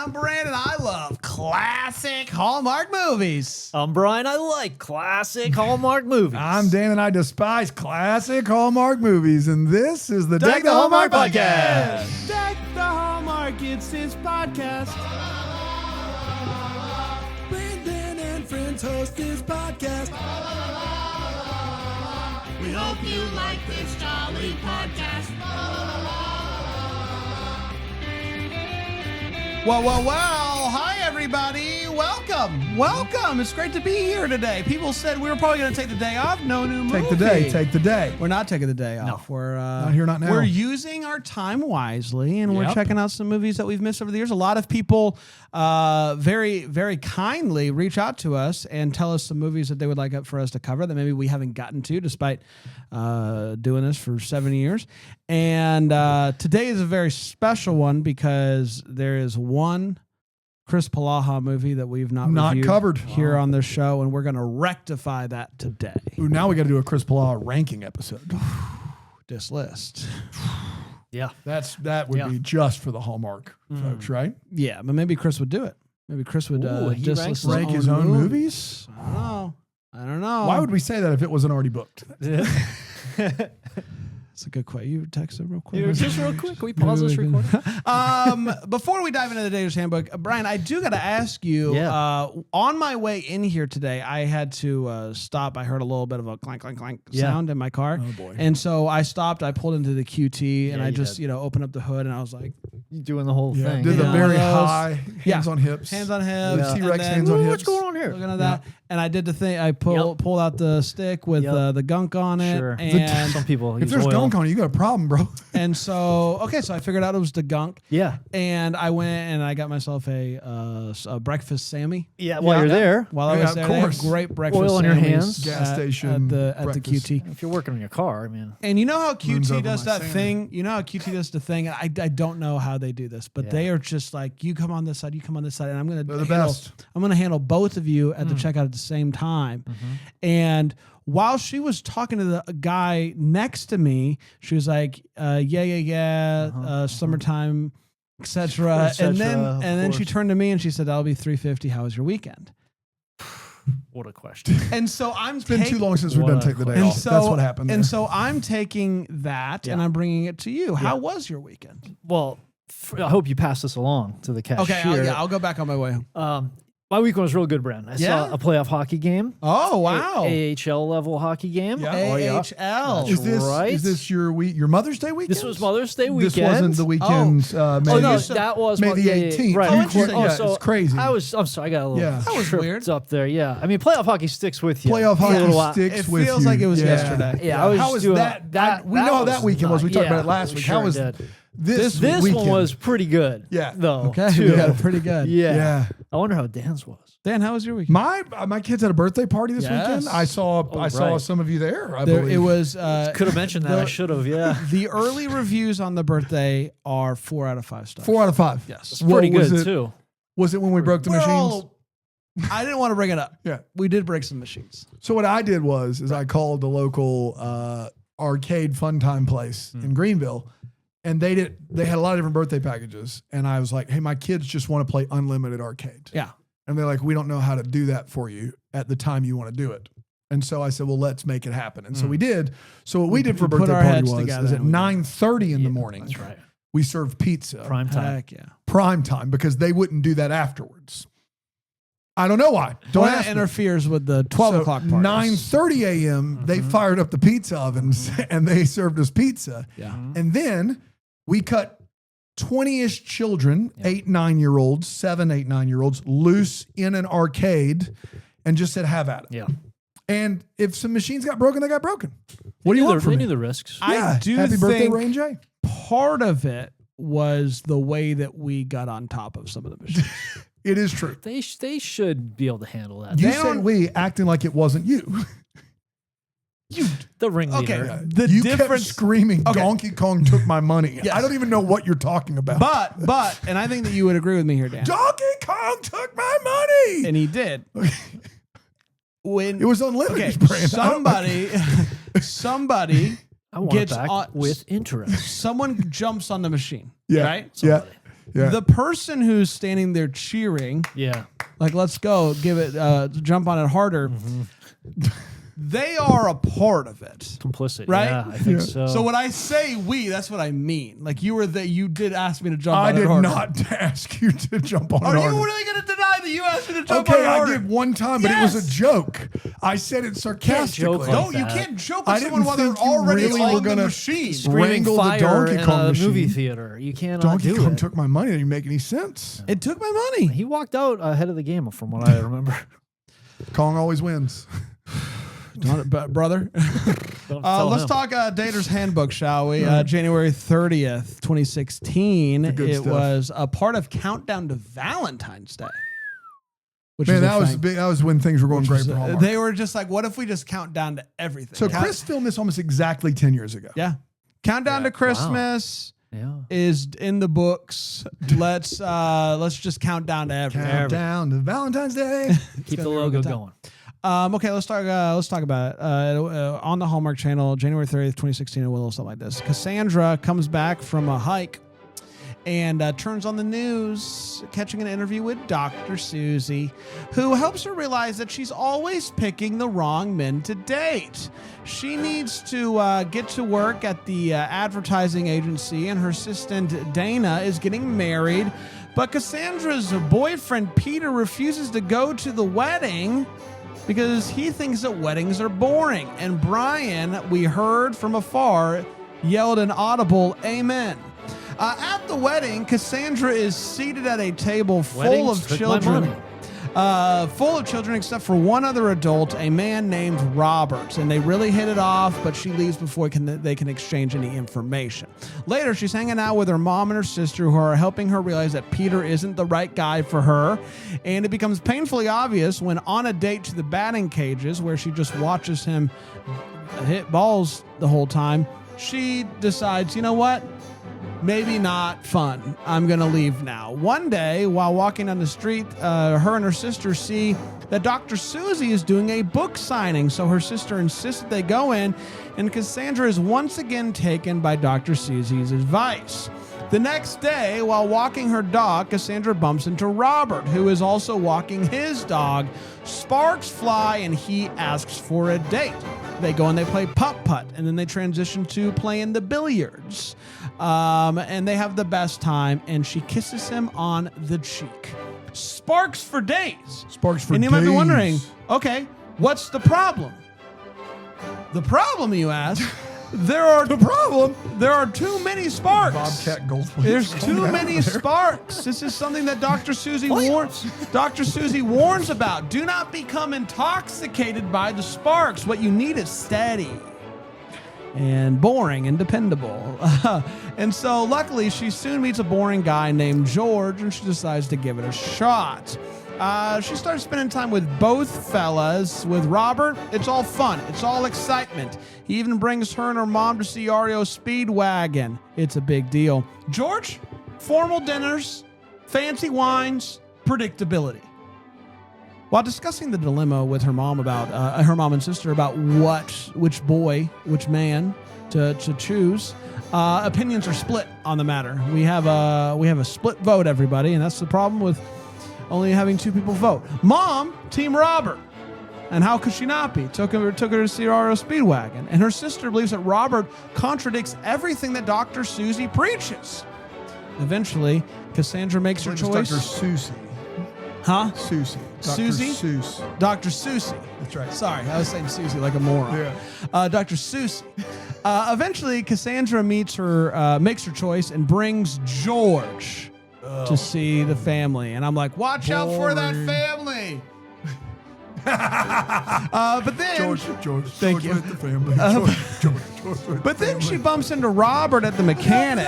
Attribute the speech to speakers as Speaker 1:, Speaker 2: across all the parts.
Speaker 1: I'm Brandon. I love classic Hallmark movies.
Speaker 2: I'm Brian. I like classic Hallmark movies.
Speaker 3: I'm Dan, and I despise classic Hallmark movies. And this is the Deck the Hallmark Podcast.
Speaker 1: Deck the Hallmark, it's his podcast.
Speaker 3: Brandon and friends host this podcast.
Speaker 4: We hope you like this jolly podcast.
Speaker 1: Well. Hi, everybody. Welcome. It's great to be here today. People said we were probably going to take the day off. No new movie.
Speaker 3: Take the day.
Speaker 1: We're not taking the day off. We're
Speaker 3: not here, not now.
Speaker 1: We're using our time wisely, and we're checking out some movies that we've missed over the years. A lot of people very, very kindly reach out to us and tell us some movies that they would like for us to cover that maybe we haven't gotten to despite doing this for 7 years. And today is a very special one because there is one Chris Palaha movie that we've not reviewed
Speaker 3: covered
Speaker 1: here on this show, and we're going to rectify that today.
Speaker 3: Ooh, now we got to do a Chris Palaha ranking episode.
Speaker 1: This list.
Speaker 2: Yeah.
Speaker 3: That would be just for the Hallmark folks, right?
Speaker 1: Yeah, but maybe Chris would do it. Maybe Chris would
Speaker 2: he
Speaker 1: just
Speaker 2: ranks
Speaker 1: list
Speaker 3: Rank his own movies?
Speaker 1: I don't know.
Speaker 3: Why would we say that if it wasn't already booked?
Speaker 1: That's a good question. You text it real quick.
Speaker 2: Just real quick, can we pause this recording?
Speaker 1: Before we dive into the Day's Handbook, Brian, I do got to ask you, on my way in here today, I had to stop. I heard a little bit of a clank, clank, clank sound in my car.
Speaker 3: Oh, boy.
Speaker 1: And so I stopped. I pulled into the QT, and I just, opened up the hood, and I was like,
Speaker 2: You're doing the whole thing.
Speaker 3: Did the
Speaker 1: Yeah.
Speaker 3: very
Speaker 1: One of those-
Speaker 3: high, hands on hips.
Speaker 1: hands on hips.
Speaker 3: The
Speaker 1: and
Speaker 3: T-Rex
Speaker 1: then-
Speaker 3: hands on hips.
Speaker 2: What's going on here?
Speaker 1: Looking at that. And I did the thing. I pulled out the stick with the gunk on it.
Speaker 2: Sure.
Speaker 1: And
Speaker 2: Some people
Speaker 3: If
Speaker 2: use
Speaker 3: there's
Speaker 2: oil.
Speaker 3: gunk on it, you got a problem, bro.
Speaker 1: And so I figured out it was the gunk.
Speaker 2: Yeah.
Speaker 1: And I went and I got myself a breakfast Sammy.
Speaker 2: Yeah, while you're there.
Speaker 1: While I was
Speaker 3: Yeah,
Speaker 1: there,
Speaker 3: of
Speaker 1: they have
Speaker 3: course.
Speaker 1: great breakfast
Speaker 2: Oil on your
Speaker 1: Sammys
Speaker 2: hands.
Speaker 3: Gas
Speaker 1: at
Speaker 3: station
Speaker 1: the
Speaker 3: breakfast.
Speaker 1: QT.
Speaker 2: If you're working on your car, I mean.
Speaker 1: And you know how
Speaker 3: Moon's
Speaker 1: QT
Speaker 3: over
Speaker 1: does
Speaker 3: my
Speaker 1: that
Speaker 3: Sammy.
Speaker 1: thing? You know how QT does the thing? I don't know how they do this, but they are just like, you come on this side, you come on this side, and I'm
Speaker 3: They're
Speaker 1: gonna
Speaker 3: the
Speaker 1: handle,
Speaker 3: best.
Speaker 1: I'm gonna handle both of you at the checkout at the same time. And while she was talking to the guy next to me, she was like, summertime, etc. And then she turned to me and she said, "That'll be $350. How was your weekend?"
Speaker 2: What a question.
Speaker 1: And so I'm
Speaker 3: It's been too long since we've done Take the Day
Speaker 1: And
Speaker 3: Off.
Speaker 1: so,
Speaker 3: That's what happened there.
Speaker 1: And so I'm taking that and I'm bringing it to you. How was your weekend?
Speaker 2: Well, I hope you pass this along to the cashier.
Speaker 1: Okay, I'll go back on my way home.
Speaker 2: My weekend was real good, Brent. I saw a playoff hockey game.
Speaker 1: Oh, wow.
Speaker 2: AHL level hockey game.
Speaker 3: Yeah.
Speaker 1: AHL.
Speaker 2: That's right.
Speaker 3: Is this your Mother's Day weekend?
Speaker 2: This was Mother's Day weekend.
Speaker 3: This wasn't the weekend. May,
Speaker 2: Oh no, that was
Speaker 3: May the 18th.
Speaker 1: Oh, interesting.
Speaker 3: Yeah,
Speaker 2: so
Speaker 3: it's crazy.
Speaker 2: I'm sorry, I got a little
Speaker 3: Yeah.
Speaker 1: That was
Speaker 2: tripped
Speaker 1: weird.
Speaker 2: up there. Yeah, I mean, playoff hockey sticks with you.
Speaker 3: Playoff
Speaker 2: for a little while.
Speaker 3: hockey sticks
Speaker 1: It
Speaker 3: with you.
Speaker 1: feels like it was
Speaker 3: Yeah.
Speaker 1: yesterday.
Speaker 2: Yeah, I was
Speaker 3: How was
Speaker 2: doing
Speaker 3: that? We know how that weekend was. We talked about it last week. How was this
Speaker 2: one
Speaker 3: weekend?
Speaker 2: was pretty good.
Speaker 3: Yeah.
Speaker 2: though.
Speaker 1: Okay,
Speaker 2: too.
Speaker 1: we got it pretty good.
Speaker 2: Yeah. I wonder how Dan's was.
Speaker 1: Dan, how was your weekend?
Speaker 3: My kids had a birthday party this
Speaker 1: Yes.
Speaker 3: weekend. I saw
Speaker 2: right.
Speaker 3: some of you there. I
Speaker 1: There,
Speaker 3: believe
Speaker 1: it was.
Speaker 2: Could have mentioned that. I should have. Yeah.
Speaker 1: The early reviews on the birthday are 4 out of 5 stars.
Speaker 3: 4 out of 5.
Speaker 1: Yes.
Speaker 2: It's pretty
Speaker 3: was
Speaker 2: good
Speaker 3: it?
Speaker 2: too.
Speaker 3: Was it when we broke the
Speaker 1: We're
Speaker 3: machines?
Speaker 1: all- I didn't want to bring it up.
Speaker 3: Yeah.
Speaker 1: We did break some machines.
Speaker 3: So what I did was I called the local arcade fun time place in Greenville, and they had a lot of different birthday packages, and I was like, hey, my kids just want to play unlimited arcade.
Speaker 1: Yeah.
Speaker 3: And they're like, we don't know how to do that for you at the time you want to do it. And so I said, well, let's make it happen. And so we did. So what we did for a
Speaker 1: We put
Speaker 3: birthday
Speaker 1: our
Speaker 3: party
Speaker 1: heads
Speaker 3: was
Speaker 1: together
Speaker 3: is at
Speaker 1: and we-
Speaker 3: 9:30 in the morning.
Speaker 2: That's right.
Speaker 3: We served pizza.
Speaker 2: Prime time.
Speaker 1: Heck yeah.
Speaker 3: Prime time, because they wouldn't do that afterwards. I don't know why. Don't
Speaker 1: Well,
Speaker 3: ask
Speaker 1: that
Speaker 3: me.
Speaker 1: interferes with the 12
Speaker 3: So
Speaker 1: o'clock parties.
Speaker 3: 9:30 a.m. They fired up the pizza ovens and they served us pizza.
Speaker 1: Yeah.
Speaker 3: And then we cut 20-ish children, 8, 9-year-olds, 7, 8, 9-year-olds, loose in an arcade and just said, have at it.
Speaker 2: Yeah.
Speaker 3: And if some machines got broken, they got broken. What do you want from
Speaker 2: They
Speaker 3: me?
Speaker 2: knew the risks.
Speaker 1: I do
Speaker 3: Happy birthday,
Speaker 1: think
Speaker 3: Rain J.
Speaker 1: part of it was the way that we got on top of some of the machines.
Speaker 3: It is true.
Speaker 2: They should be able to handle that.
Speaker 3: You
Speaker 1: They
Speaker 3: say
Speaker 1: don't-
Speaker 3: we acting like it wasn't you.
Speaker 2: The ringleader.
Speaker 1: Okay. The
Speaker 3: you
Speaker 1: difference-
Speaker 3: kept screaming,
Speaker 1: Okay.
Speaker 3: Donkey Kong took my money.
Speaker 1: Yes.
Speaker 3: I don't even know what you're talking about.
Speaker 1: But, and I think that you would agree with me here, Dan.
Speaker 3: Donkey Kong took my money.
Speaker 1: And he did. When
Speaker 3: It was unlimited.
Speaker 1: okay,
Speaker 3: Brand.
Speaker 2: I want
Speaker 1: gets
Speaker 2: it back
Speaker 1: on
Speaker 2: with interest.
Speaker 1: someone jumps on the machine.
Speaker 3: Yeah.
Speaker 1: Right?
Speaker 3: Yeah. Yeah.
Speaker 1: The person who's standing there cheering,
Speaker 2: Yeah.
Speaker 1: like, let's go, give it, jump on it harder. They are a part of it.
Speaker 2: Complicit.
Speaker 1: Right?
Speaker 2: Yeah, I think so.
Speaker 1: So when I say we, that's what I mean. Like you did ask me to jump
Speaker 3: I
Speaker 1: on it
Speaker 3: did
Speaker 1: harder.
Speaker 3: not ask you to jump on
Speaker 1: Are
Speaker 3: it
Speaker 1: you
Speaker 3: harder.
Speaker 1: really going to deny that you asked me to jump on
Speaker 3: Okay,
Speaker 1: it
Speaker 3: I
Speaker 1: harder?
Speaker 3: did one time, but it was a joke. I said it sarcastically.
Speaker 2: joke
Speaker 1: No,
Speaker 2: like
Speaker 1: you
Speaker 2: that.
Speaker 1: can't joke
Speaker 3: I
Speaker 1: with someone
Speaker 3: didn't
Speaker 1: while they're
Speaker 3: think you
Speaker 1: already
Speaker 3: really
Speaker 1: on
Speaker 3: were
Speaker 1: the
Speaker 3: gonna
Speaker 1: machine.
Speaker 2: Screaming
Speaker 3: wrangle the
Speaker 2: fire
Speaker 3: Donkey
Speaker 2: in
Speaker 3: Kong
Speaker 2: a movie
Speaker 3: machine.
Speaker 2: theater. You cannot
Speaker 3: Donkey
Speaker 2: do
Speaker 3: Kong
Speaker 2: it.
Speaker 3: took my money. It didn't make any sense.
Speaker 1: It took my money.
Speaker 2: He walked out ahead of the game, from what I remember.
Speaker 3: Kong always wins.
Speaker 1: Brother.
Speaker 2: Don't tell
Speaker 1: Let's
Speaker 2: him.
Speaker 1: talk Dater's Handbook, shall we? January 30th, 2016.
Speaker 3: The good
Speaker 1: It
Speaker 3: stuff.
Speaker 1: was a part of Countdown to Valentine's Day. Which
Speaker 3: Man,
Speaker 1: is a
Speaker 3: that was
Speaker 1: thing.
Speaker 3: big. That was when things were going great for Hallmark.
Speaker 1: They were just like, what if we just count down to everything?
Speaker 3: So Chris filmed this almost exactly 10 years ago.
Speaker 1: Yeah. Countdown to Christmas
Speaker 2: Yeah.
Speaker 1: is in the books. Let's just count down to everything.
Speaker 3: Countdown to Valentine's Day.
Speaker 2: Keep the logo going.
Speaker 1: Okay, let's talk about it. On the Hallmark Channel, January 30th, 2016, a little something like this. Cassandra comes back from a hike and turns on the news, catching an interview with Dr. Susie, who helps her realize that she's always picking the wrong men to date. She needs to get to work at the advertising agency, and her assistant Dana is getting married, but Cassandra's boyfriend Peter refuses to go to the wedding because he thinks that weddings are boring. And Brian, we heard from afar, yelled an audible amen. At the wedding, Cassandra is seated at a table full
Speaker 2: Weddings
Speaker 1: of
Speaker 2: took my
Speaker 1: children.
Speaker 2: money.
Speaker 1: Full of children except for one other adult, a man named Robert. And they really hit it off, but she leaves before they can exchange any information. Later, she's hanging out with her mom and her sister, who are helping her realize that Peter isn't the right guy for her. And it becomes painfully obvious when on a date to the batting cages, where she just watches him hit balls the whole time, she decides, you know what? Maybe not fun. I'm going to leave now. One day, while walking on the street, her and her sister see that Dr. Susie is doing a book signing. So her sister insists that they go in, and Cassandra is once again taken by Dr. Susie's advice. The next day, while walking her dog, Cassandra bumps into Robert, who is also walking his dog. Sparks fly, and he asks for a date. They go and they play putt-putt, and then they transition to playing the billiards. And they have the best time, and she kisses him on the cheek. Sparks for days.
Speaker 3: Sparks for
Speaker 1: And you might be
Speaker 3: days.
Speaker 1: wondering, okay, what's the problem? The problem, you ask? There are too many sparks.
Speaker 3: Bobcat Goldthwait.
Speaker 1: There's too many sparks. This is something that Dr. Susie warns. Dr. Susie warns about. Do not become intoxicated by the sparks. What you need is steady and boring and dependable. And so luckily she soon meets a boring guy named George, and she decides to give it a shot. She starts spending time with both fellas. With Robert, it's all fun. It's all excitement. He even brings her and her mom to see REO Speedwagon. It's a big deal. George, formal dinners, fancy wines, predictability. While discussing the dilemma with her mom about her mom and sister about which man to choose, opinions are split on the matter. We have a split vote, everybody, and that's the problem with only having two people vote. Mom, Team Robert. And how could she not be? Took her to see REO Speedwagon. And her sister believes that Robert contradicts everything that Dr. Susie preaches. Eventually, Cassandra makes her choice.
Speaker 3: Dr. Susie.
Speaker 1: Huh?
Speaker 3: Susie. Dr.
Speaker 1: Susie?
Speaker 3: Seuss.
Speaker 1: Dr. Susie.
Speaker 3: That's right.
Speaker 1: Sorry, I was saying Susie like a moron.
Speaker 3: Yeah.
Speaker 1: Dr. Susie. Eventually, Cassandra makes her choice and brings George to see the family. And I'm like, watch out for that
Speaker 3: Boring.
Speaker 1: family. But then
Speaker 3: George.
Speaker 1: Thank
Speaker 3: George
Speaker 1: you.
Speaker 3: with the family. George with
Speaker 1: But
Speaker 3: the
Speaker 1: then she
Speaker 3: family.
Speaker 1: bumps into Robert at the mechanic.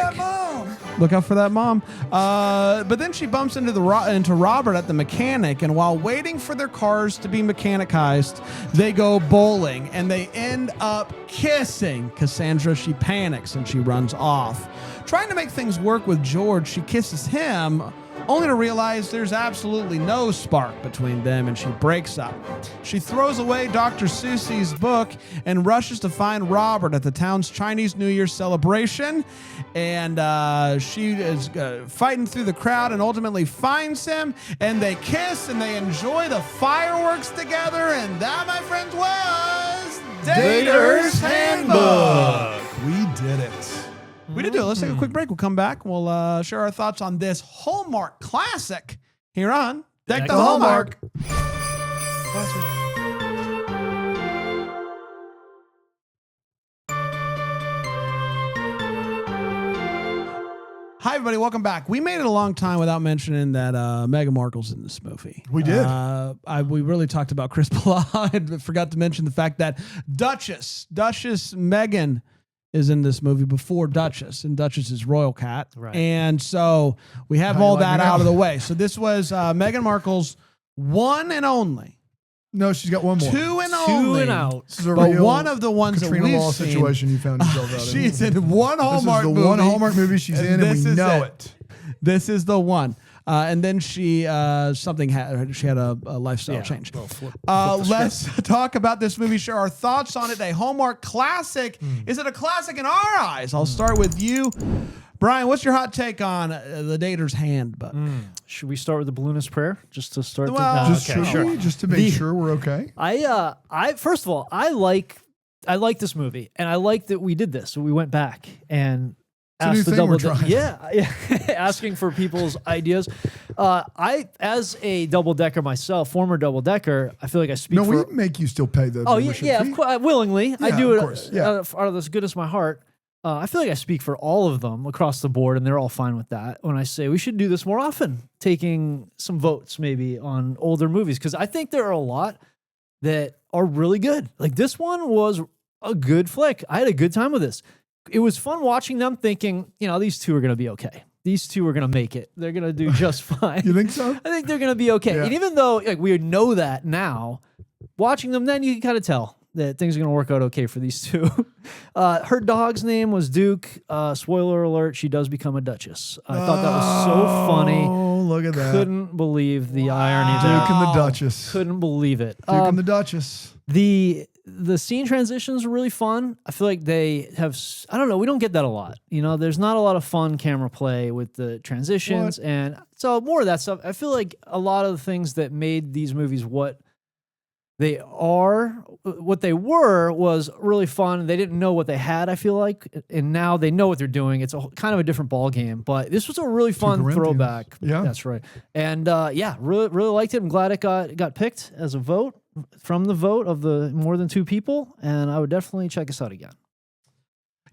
Speaker 1: Look out for that mom. But then she bumps into Robert at the mechanic, and while waiting for their cars to be mechanicized, they go bowling, and they end up kissing. Cassandra, she panics, and she runs off. Trying to make things work with George, she kisses him only to realize there's absolutely no spark between them, and she breaks up. She throws away Dr. Susie's book and rushes to find Robert at the town's Chinese New Year celebration, and she is fighting through the crowd and ultimately finds him, and they kiss and they enjoy the fireworks together, and that, my friends, was Dater's Handbook.
Speaker 3: We did it.
Speaker 1: We did do it. Let's take a quick break. We'll come back. We'll share our thoughts on this Hallmark classic here on Deck the Hallmark. Hi, everybody. Welcome back. We made it a long time without mentioning that Meghan Markle's in this movie.
Speaker 3: We did.
Speaker 1: We really talked about Chris Pilla. I forgot to mention the fact that Duchess Meghan is in this movie before Duchess, and Duchess is Royal Cat.
Speaker 2: Right.
Speaker 1: And so we have all that out of the way. So this was Meghan Markle's one and only.
Speaker 3: No, she's got one more.
Speaker 1: Two and out.
Speaker 3: This is a
Speaker 1: but
Speaker 3: real
Speaker 1: one of the ones
Speaker 3: Katrina
Speaker 1: that we've
Speaker 3: Law
Speaker 1: seen,
Speaker 3: situation you found yourself out in.
Speaker 1: she's in one Hallmark movie.
Speaker 3: This is the one Hallmark movie she's in, and we
Speaker 1: this is
Speaker 3: know it.
Speaker 1: This is the one. And then she she had a lifestyle change. Let's talk about this movie, share our thoughts on it. A Hallmark classic. Is it a classic in our eyes? I'll start with you. Brian, what's your hot take on The Dater's Handbook?
Speaker 2: Should we start with the balloonist prayer just to start?
Speaker 1: Well,
Speaker 3: Just to make sure we're okay.
Speaker 2: I first of all, I like this movie, and I like that we did this. So we went back and asked the double decker. Yeah, asking for people's ideas. I, as a double decker myself, former double decker, I feel like I speak.
Speaker 3: No,
Speaker 2: for,
Speaker 3: we make you still pay the.
Speaker 2: Oh
Speaker 3: membership
Speaker 2: yeah,
Speaker 3: fee.
Speaker 2: of course, willingly. I do
Speaker 3: of
Speaker 2: it
Speaker 3: course,
Speaker 2: out of the goodness of my heart. I feel like I speak for all of them across the board, and they're all fine with that. When I say we should do this more often, taking some votes maybe on older movies, because I think there are a lot that are really good. Like this one was a good flick. I had a good time with this. It was fun watching them, thinking, these two are going to be okay. These two are going to make it. They're going to do just fine.
Speaker 3: You think so?
Speaker 2: I think they're going to be okay.
Speaker 3: Yeah.
Speaker 2: And even though we know that now, watching them then, you can kind of tell that things are going to work out okay for these two. Her dog's name was Duke. Spoiler alert, she does become a duchess. I thought that was so funny.
Speaker 3: Oh, look at that.
Speaker 2: Couldn't believe the irony there.
Speaker 3: Duke and the Duchess.
Speaker 2: Couldn't believe it.
Speaker 3: Duke and the Duchess.
Speaker 2: The scene transitions are really fun. I feel like they have, I don't know, we don't get that a lot. There's not a lot of fun camera play with the transitions. And so more of that stuff. I feel like a lot of the things that made these movies what they were was really fun. They didn't know what they had, I feel like. And now they know what they're doing. It's kind of a different ball game. But this was a really fun throwback.
Speaker 3: Yeah.
Speaker 2: That's right. And really, really liked it. I'm glad it got picked as a vote from the vote of the more than two people. And I would definitely check us out again.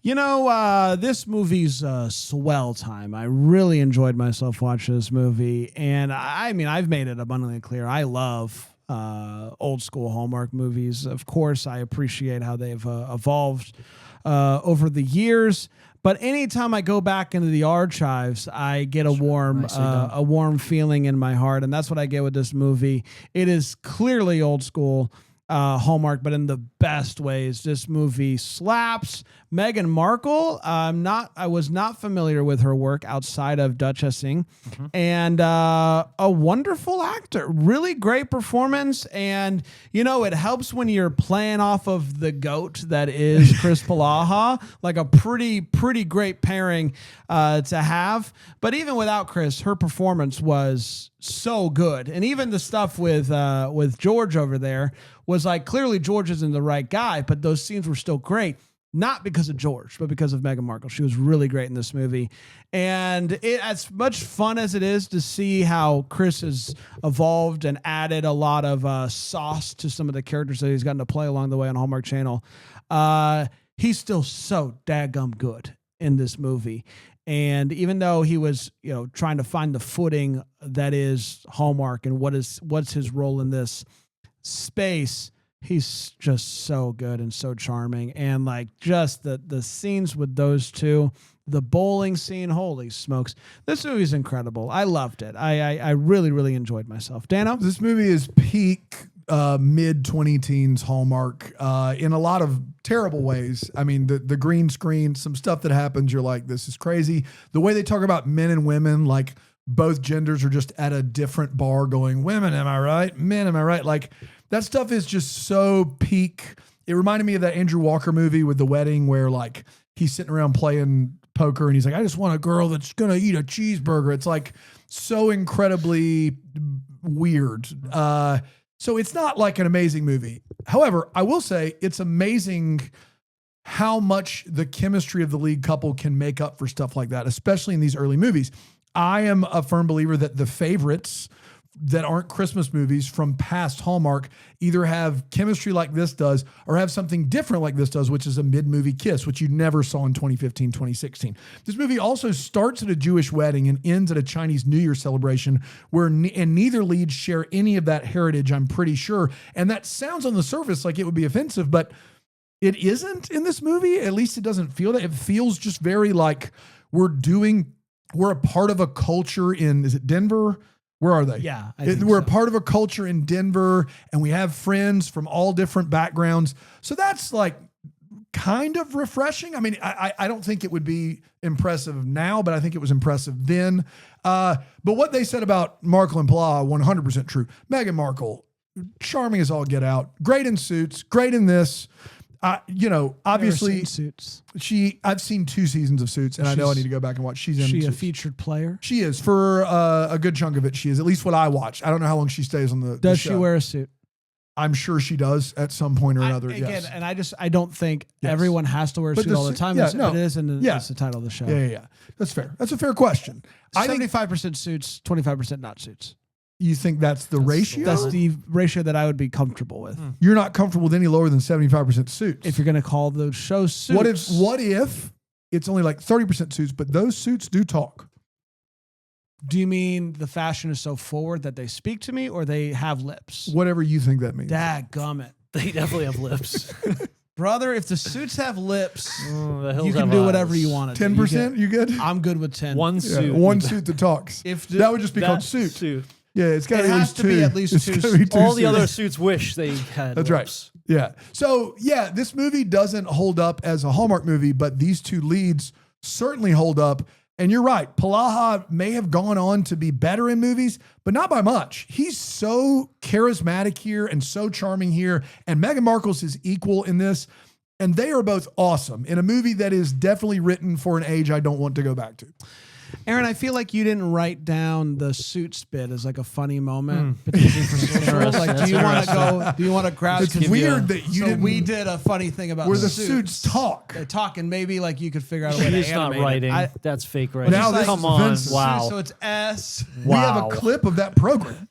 Speaker 1: This movie's swell time. I really enjoyed myself watching this movie. And I mean, I've made it abundantly clear. I love old school Hallmark movies. Of course, I appreciate how they've evolved over the years. But anytime I go back into the archives, I get a warm feeling in my heart, and that's what I get with this movie. It is clearly old school Hallmark, but in the best ways. This movie slaps. Meghan Markle, I was not familiar with her work outside of Duchessing, and a wonderful actor, really great performance. And it helps when you're playing off of the goat that is Chris Palaha, like a pretty great pairing to have. But even without Chris, her performance was so good, and even the stuff with George over there was like, clearly George isn't the right guy, but those scenes were still great. Not because of George, but because of Meghan Markle. She was really great in this movie. And as much fun as it is to see how Chris has evolved and added a lot of sauce to some of the characters that he's gotten to play along the way on Hallmark Channel, he's still so daggum good in this movie. And even though he was, trying to find the footing that is Hallmark and what's his role in this space, he's just so good and so charming. And like just the scenes with those two, the bowling scene, holy smokes. This movie's incredible. I loved it. I really, really enjoyed myself. Dano?
Speaker 3: This movie is peak mid-20 teens Hallmark in a lot of terrible ways. I mean, the green screen, some stuff that happens, you're like, this is crazy. The way they talk about men and women, like both genders are just at a different bar going, women, am I right? Men, am I right? Like that stuff is just so peak. It reminded me of that Andrew Walker movie with the wedding where like he's sitting around playing poker and he's like, I just want a girl that's going to eat a cheeseburger. It's like so incredibly weird. So it's not like an amazing movie. However, I will say it's amazing how much the chemistry of the lead couple can make up for stuff like that, especially in these early movies. I am a firm believer that the favorites that aren't Christmas movies from past Hallmark either have chemistry like this does or have something different like this does, which is a mid-movie kiss, which you never saw in 2015, 2016. This movie also starts at a Jewish wedding and ends at a Chinese New Year celebration and neither leads share any of that heritage, I'm pretty sure. And that sounds on the surface like it would be offensive, but it isn't in this movie. At least it doesn't feel that. It feels just very like we're a part of a culture in, is it Denver? Where are they?
Speaker 1: Yeah.
Speaker 3: We're a part of a culture in Denver and we have friends from all different backgrounds. So that's like kind of refreshing. I mean, I don't think it would be impressive now, but I think it was impressive then. But what they said about Markle and Palaha, 100% true. Meghan Markle, charming as all get out. Great in Suits, great in this. Obviously,
Speaker 1: Suits.
Speaker 3: I've seen 2 seasons of Suits, and I know I need to go back and watch. She's in
Speaker 1: She a
Speaker 3: Suits.
Speaker 1: featured player?
Speaker 3: She is for a good chunk of it. She is at least what I watch. I don't know how long she stays on the.
Speaker 1: Does
Speaker 3: show.
Speaker 1: she wear a suit?
Speaker 3: I'm sure she does at some point or another. Yes.
Speaker 1: And I don't think
Speaker 3: Yes.
Speaker 1: everyone has to wear a
Speaker 3: But
Speaker 1: suit
Speaker 3: the
Speaker 1: all the
Speaker 3: suit-
Speaker 1: time.
Speaker 3: yeah,
Speaker 1: But
Speaker 3: no.
Speaker 1: it is, and
Speaker 3: Yeah.
Speaker 1: it's the title of the show.
Speaker 3: Yeah. That's fair. That's a fair question. I think
Speaker 1: 75% suits, 25% not suits.
Speaker 3: you think that's the ratio.
Speaker 1: That's the ratio that I would be comfortable with.
Speaker 3: You're not comfortable with any lower than 75% Suits.
Speaker 1: If you're going to call those shows suits.
Speaker 3: What if it's only like 30% Suits, but those suits do talk?
Speaker 1: Do you mean the fashion is so forward that they speak to me, or they have lips?
Speaker 3: Whatever you think that means.
Speaker 1: Dadgummit.
Speaker 2: They definitely have lips.
Speaker 1: Brother, if the suits have lips,
Speaker 2: The hills
Speaker 1: you can
Speaker 2: have
Speaker 1: do
Speaker 2: eyes.
Speaker 1: whatever you want to do.
Speaker 3: 10%, you good?
Speaker 1: I'm good with 10.
Speaker 2: One
Speaker 3: Yeah,
Speaker 2: suit.
Speaker 3: one suit that talks.
Speaker 1: That
Speaker 3: would just be called Suit.
Speaker 2: Suit.
Speaker 3: Yeah, it's got
Speaker 1: It has to be at least
Speaker 3: It's
Speaker 1: two
Speaker 3: gotta be
Speaker 1: suits.
Speaker 2: All the
Speaker 3: suits.
Speaker 2: other suits wish they had.
Speaker 3: That's
Speaker 2: lips.
Speaker 3: right. Yeah. So yeah, this movie doesn't hold up as a Hallmark movie, but these 2 leads certainly hold up. And you're right. Palaha may have gone on to be better in movies, but not by much. He's so charismatic here and so charming here. And Meghan Markle's his equal in this. And they are both awesome in a movie that is definitely written for an age I don't want to go back to.
Speaker 1: Aaron, I feel like you didn't write down the suits bit as like a funny moment. Potentially for socials. Like, do you want to grab?
Speaker 3: It's weird that you didn't.
Speaker 1: We did a funny thing about
Speaker 3: where the
Speaker 1: suits.
Speaker 3: suits talk.
Speaker 1: They talk, and maybe like you could figure out a way to
Speaker 2: He's not
Speaker 1: animate it.
Speaker 2: writing. That's fake writing.
Speaker 3: Now this
Speaker 2: Come
Speaker 3: is
Speaker 2: on.
Speaker 3: Vince's.
Speaker 2: Wow.
Speaker 1: So it's S.
Speaker 3: We have
Speaker 2: Wow.
Speaker 3: a clip of that program.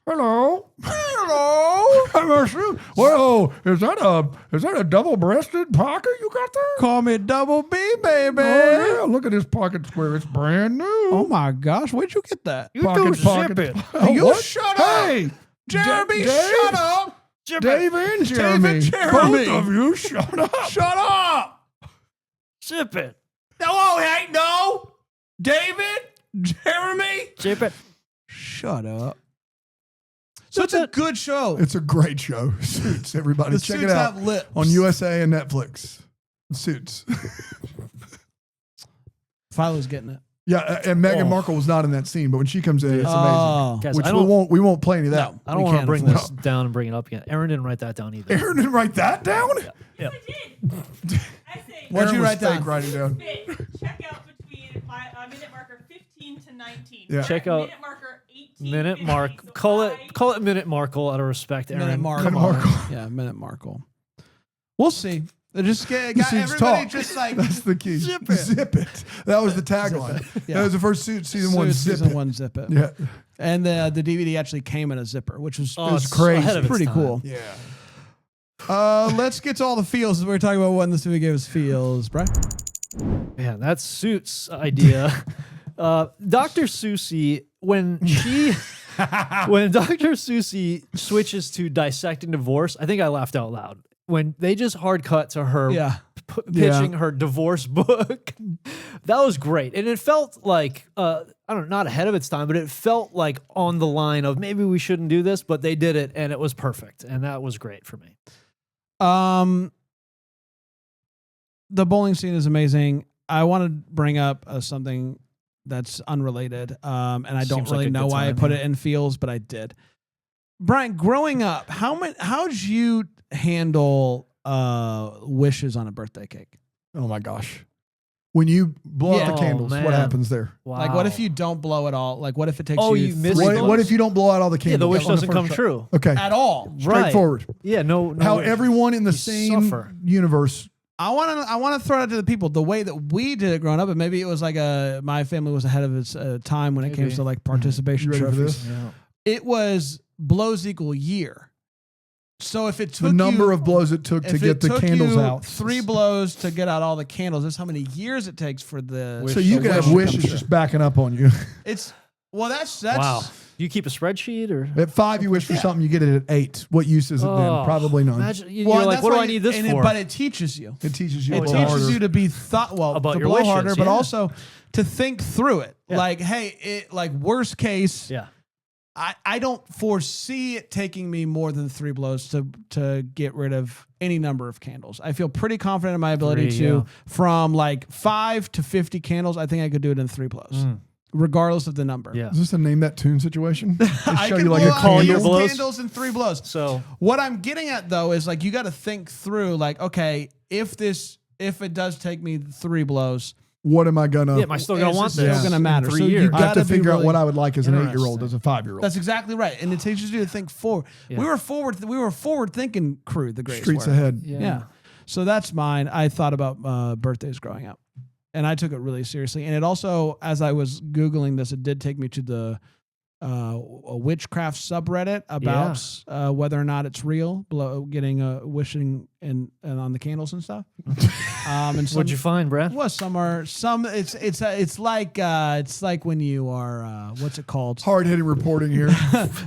Speaker 3: Hello.
Speaker 1: Hello.
Speaker 3: Whoa, is that a double-breasted pocket you got there?
Speaker 1: Call me Double B, baby.
Speaker 3: Oh, yeah, look at this pocket square. It's brand new.
Speaker 1: Oh my gosh, where'd you get that?
Speaker 2: You do zip it.
Speaker 3: Oh,
Speaker 1: You
Speaker 3: what?
Speaker 1: shut up.
Speaker 3: Hey,
Speaker 1: Jeremy,
Speaker 3: Dave?
Speaker 1: shut up.
Speaker 3: Dave and Jeremy.
Speaker 1: Jeremy.
Speaker 3: Both of you, shut up.
Speaker 1: Shut up.
Speaker 2: Zip it.
Speaker 1: No, hey, no. David, Jeremy.
Speaker 2: Zip it.
Speaker 1: Shut up. So it's a good show.
Speaker 3: It's a great show. Suits, everybody.
Speaker 1: The
Speaker 3: Check
Speaker 1: suits
Speaker 3: it out
Speaker 1: have lips.
Speaker 3: on USA and Netflix. Suits.
Speaker 1: Philo's getting it.
Speaker 3: Yeah, and Meghan Markle was not in that scene, but when she comes in, it's amazing.
Speaker 1: Oh.
Speaker 2: Guys,
Speaker 3: Which
Speaker 2: I
Speaker 3: we won't play any of that.
Speaker 1: No.
Speaker 2: I don't
Speaker 1: We
Speaker 2: want to
Speaker 1: can't
Speaker 2: bring
Speaker 1: afford
Speaker 2: this down and bring it up again. Aaron didn't write that down either.
Speaker 3: Aaron didn't write that down?
Speaker 2: Yeah.
Speaker 5: I did. I say
Speaker 1: What'd
Speaker 3: Aaron
Speaker 1: you
Speaker 3: was
Speaker 1: write down?
Speaker 3: fake writing down.
Speaker 5: fit. Check out between minute marker 15 to 19.
Speaker 3: Yeah.
Speaker 2: Check out
Speaker 5: minute marker 18.
Speaker 2: Minute
Speaker 5: 50.
Speaker 2: Mark.
Speaker 5: So
Speaker 2: Call it Minute Markle out of respect, Aaron.
Speaker 1: Minute Markle.
Speaker 3: Minute Markle.
Speaker 1: Yeah, Minute Markle. We'll see. They just got
Speaker 3: Suits
Speaker 1: everybody
Speaker 3: talk.
Speaker 1: just like
Speaker 3: That's the key.
Speaker 2: Zip it.
Speaker 3: Zip it. That was the tagline.
Speaker 1: Yeah.
Speaker 3: That was the first season one.
Speaker 1: Suits
Speaker 3: Zip
Speaker 1: season
Speaker 3: it.
Speaker 1: 1 zip it.
Speaker 3: Yeah.
Speaker 1: And the DVD actually came in a zipper, which was,
Speaker 2: Oh,
Speaker 3: was
Speaker 2: it's
Speaker 3: crazy.
Speaker 2: ahead of its
Speaker 1: pretty
Speaker 2: time.
Speaker 1: cool.
Speaker 3: Yeah.
Speaker 1: Let's get to all the feels. We were talking about when this movie gave us feels, Brian.
Speaker 2: Man, that's Suits' idea. Dr. Susie, when Dr. Susie switches to dissecting divorce, I think I laughed out loud. When they just hard cut to her
Speaker 1: Yeah.
Speaker 2: pitching her divorce book, that was great. And it felt like, I don't know, not ahead of its time, but it felt like on the line of maybe we shouldn't do this, but they did it and it was perfect. And that was great for me.
Speaker 1: The bowling scene is amazing. I want to bring up something that's unrelated. And I don't
Speaker 2: Seems like
Speaker 1: really
Speaker 2: a
Speaker 1: know
Speaker 2: good
Speaker 1: why I
Speaker 2: time,
Speaker 1: put
Speaker 2: yeah.
Speaker 1: it in feels, but I did. Brian, growing up, how'd you handle wishes on a birthday cake?
Speaker 3: Oh my gosh. When you blow
Speaker 1: Yeah.
Speaker 3: out the candles,
Speaker 2: Oh,
Speaker 3: what
Speaker 2: man.
Speaker 3: happens there?
Speaker 2: Wow.
Speaker 1: Like, what if you don't blow it all? Like, what if it takes
Speaker 2: Oh,
Speaker 1: you
Speaker 2: you missed
Speaker 1: three
Speaker 2: those?
Speaker 3: What if you don't blow out all the candles?
Speaker 2: Yeah, the wish
Speaker 3: on
Speaker 2: doesn't
Speaker 3: first
Speaker 2: come
Speaker 3: shot?
Speaker 2: true.
Speaker 3: Okay.
Speaker 1: at all?
Speaker 2: Right.
Speaker 3: Straightforward.
Speaker 2: Yeah, no.
Speaker 3: How everyone in the
Speaker 2: You
Speaker 3: same
Speaker 2: suffer.
Speaker 3: universe.
Speaker 1: I want to throw it out to the people the way that we did it growing up, and maybe it was like my family was ahead of its time when it came
Speaker 2: Maybe.
Speaker 1: to like participation
Speaker 3: You ready for
Speaker 1: trophies.
Speaker 3: this?
Speaker 2: Yeah.
Speaker 1: It was blows equal year. So if it took
Speaker 3: The number
Speaker 1: you,
Speaker 3: of blows it took to
Speaker 1: if
Speaker 3: get
Speaker 1: it
Speaker 3: the
Speaker 1: took
Speaker 3: candles
Speaker 1: you
Speaker 3: out.
Speaker 1: 3 blows to get out all the candles, that's how many years it takes for the.
Speaker 3: So you
Speaker 1: the
Speaker 3: could have
Speaker 1: wish to
Speaker 3: wishes
Speaker 1: come true.
Speaker 3: just backing up on you.
Speaker 1: It's that's
Speaker 2: Wow. Do you keep a spreadsheet or?
Speaker 3: At 5, you wish for something, you get it at 8. What use is it then? Probably none.
Speaker 2: Imagine, you're
Speaker 1: Well,
Speaker 2: like,
Speaker 1: that's
Speaker 2: what do
Speaker 1: why
Speaker 2: I need this for?
Speaker 1: But it teaches you.
Speaker 3: It teaches you a
Speaker 1: It
Speaker 3: little
Speaker 1: teaches
Speaker 3: harder.
Speaker 1: you to be
Speaker 2: About
Speaker 1: to
Speaker 2: your
Speaker 1: blow
Speaker 2: wishes,
Speaker 1: harder, but
Speaker 2: yeah.
Speaker 1: also to think through it.
Speaker 2: Yeah.
Speaker 1: Like, hey, worst case,
Speaker 2: yeah.
Speaker 1: I don't foresee it taking me more than 3 blows to get rid of any number of candles. I feel pretty confident in my ability
Speaker 2: 3,
Speaker 1: to,
Speaker 2: yeah.
Speaker 1: from like 5 to 50 candles, I think I could do it in 3 blows, regardless of the number.
Speaker 2: Yeah.
Speaker 3: Is this a name that tune situation? They
Speaker 1: I
Speaker 3: show
Speaker 1: can
Speaker 3: you like
Speaker 1: blow
Speaker 3: a
Speaker 1: out
Speaker 2: call your
Speaker 1: these
Speaker 3: candle?
Speaker 2: blows?
Speaker 1: candles in 3 blows.
Speaker 2: So
Speaker 1: What I'm getting at though is like you got to think through like, okay, if it does take me 3 blows,
Speaker 3: What am I gonna?
Speaker 2: yeah, am I still gonna
Speaker 1: Is
Speaker 2: want
Speaker 1: this still
Speaker 2: this?
Speaker 1: gonna
Speaker 2: in
Speaker 1: matter?
Speaker 2: 3
Speaker 1: So you
Speaker 2: years?
Speaker 3: I have to
Speaker 1: gotta be
Speaker 3: figure out
Speaker 1: really
Speaker 3: what I would like as an 8-year-old,
Speaker 2: interesting.
Speaker 3: as a 5-year-old.
Speaker 1: that's exactly right, and it teaches you to think forward.
Speaker 2: Yeah.
Speaker 1: We were forward thinking crew. The greatest
Speaker 3: Streets
Speaker 1: were.
Speaker 3: ahead.
Speaker 1: Yeah. So that's mine. I thought about birthdays growing up, and I took it really seriously. And it also, as I was Googling this, it did take me to the a witchcraft subreddit about whether or not it's real, getting wishing and on the candles and stuff. And
Speaker 2: What'd you find, Brad?
Speaker 1: Well, it's like when you are what's it called?
Speaker 3: Hard-hitting reporting here.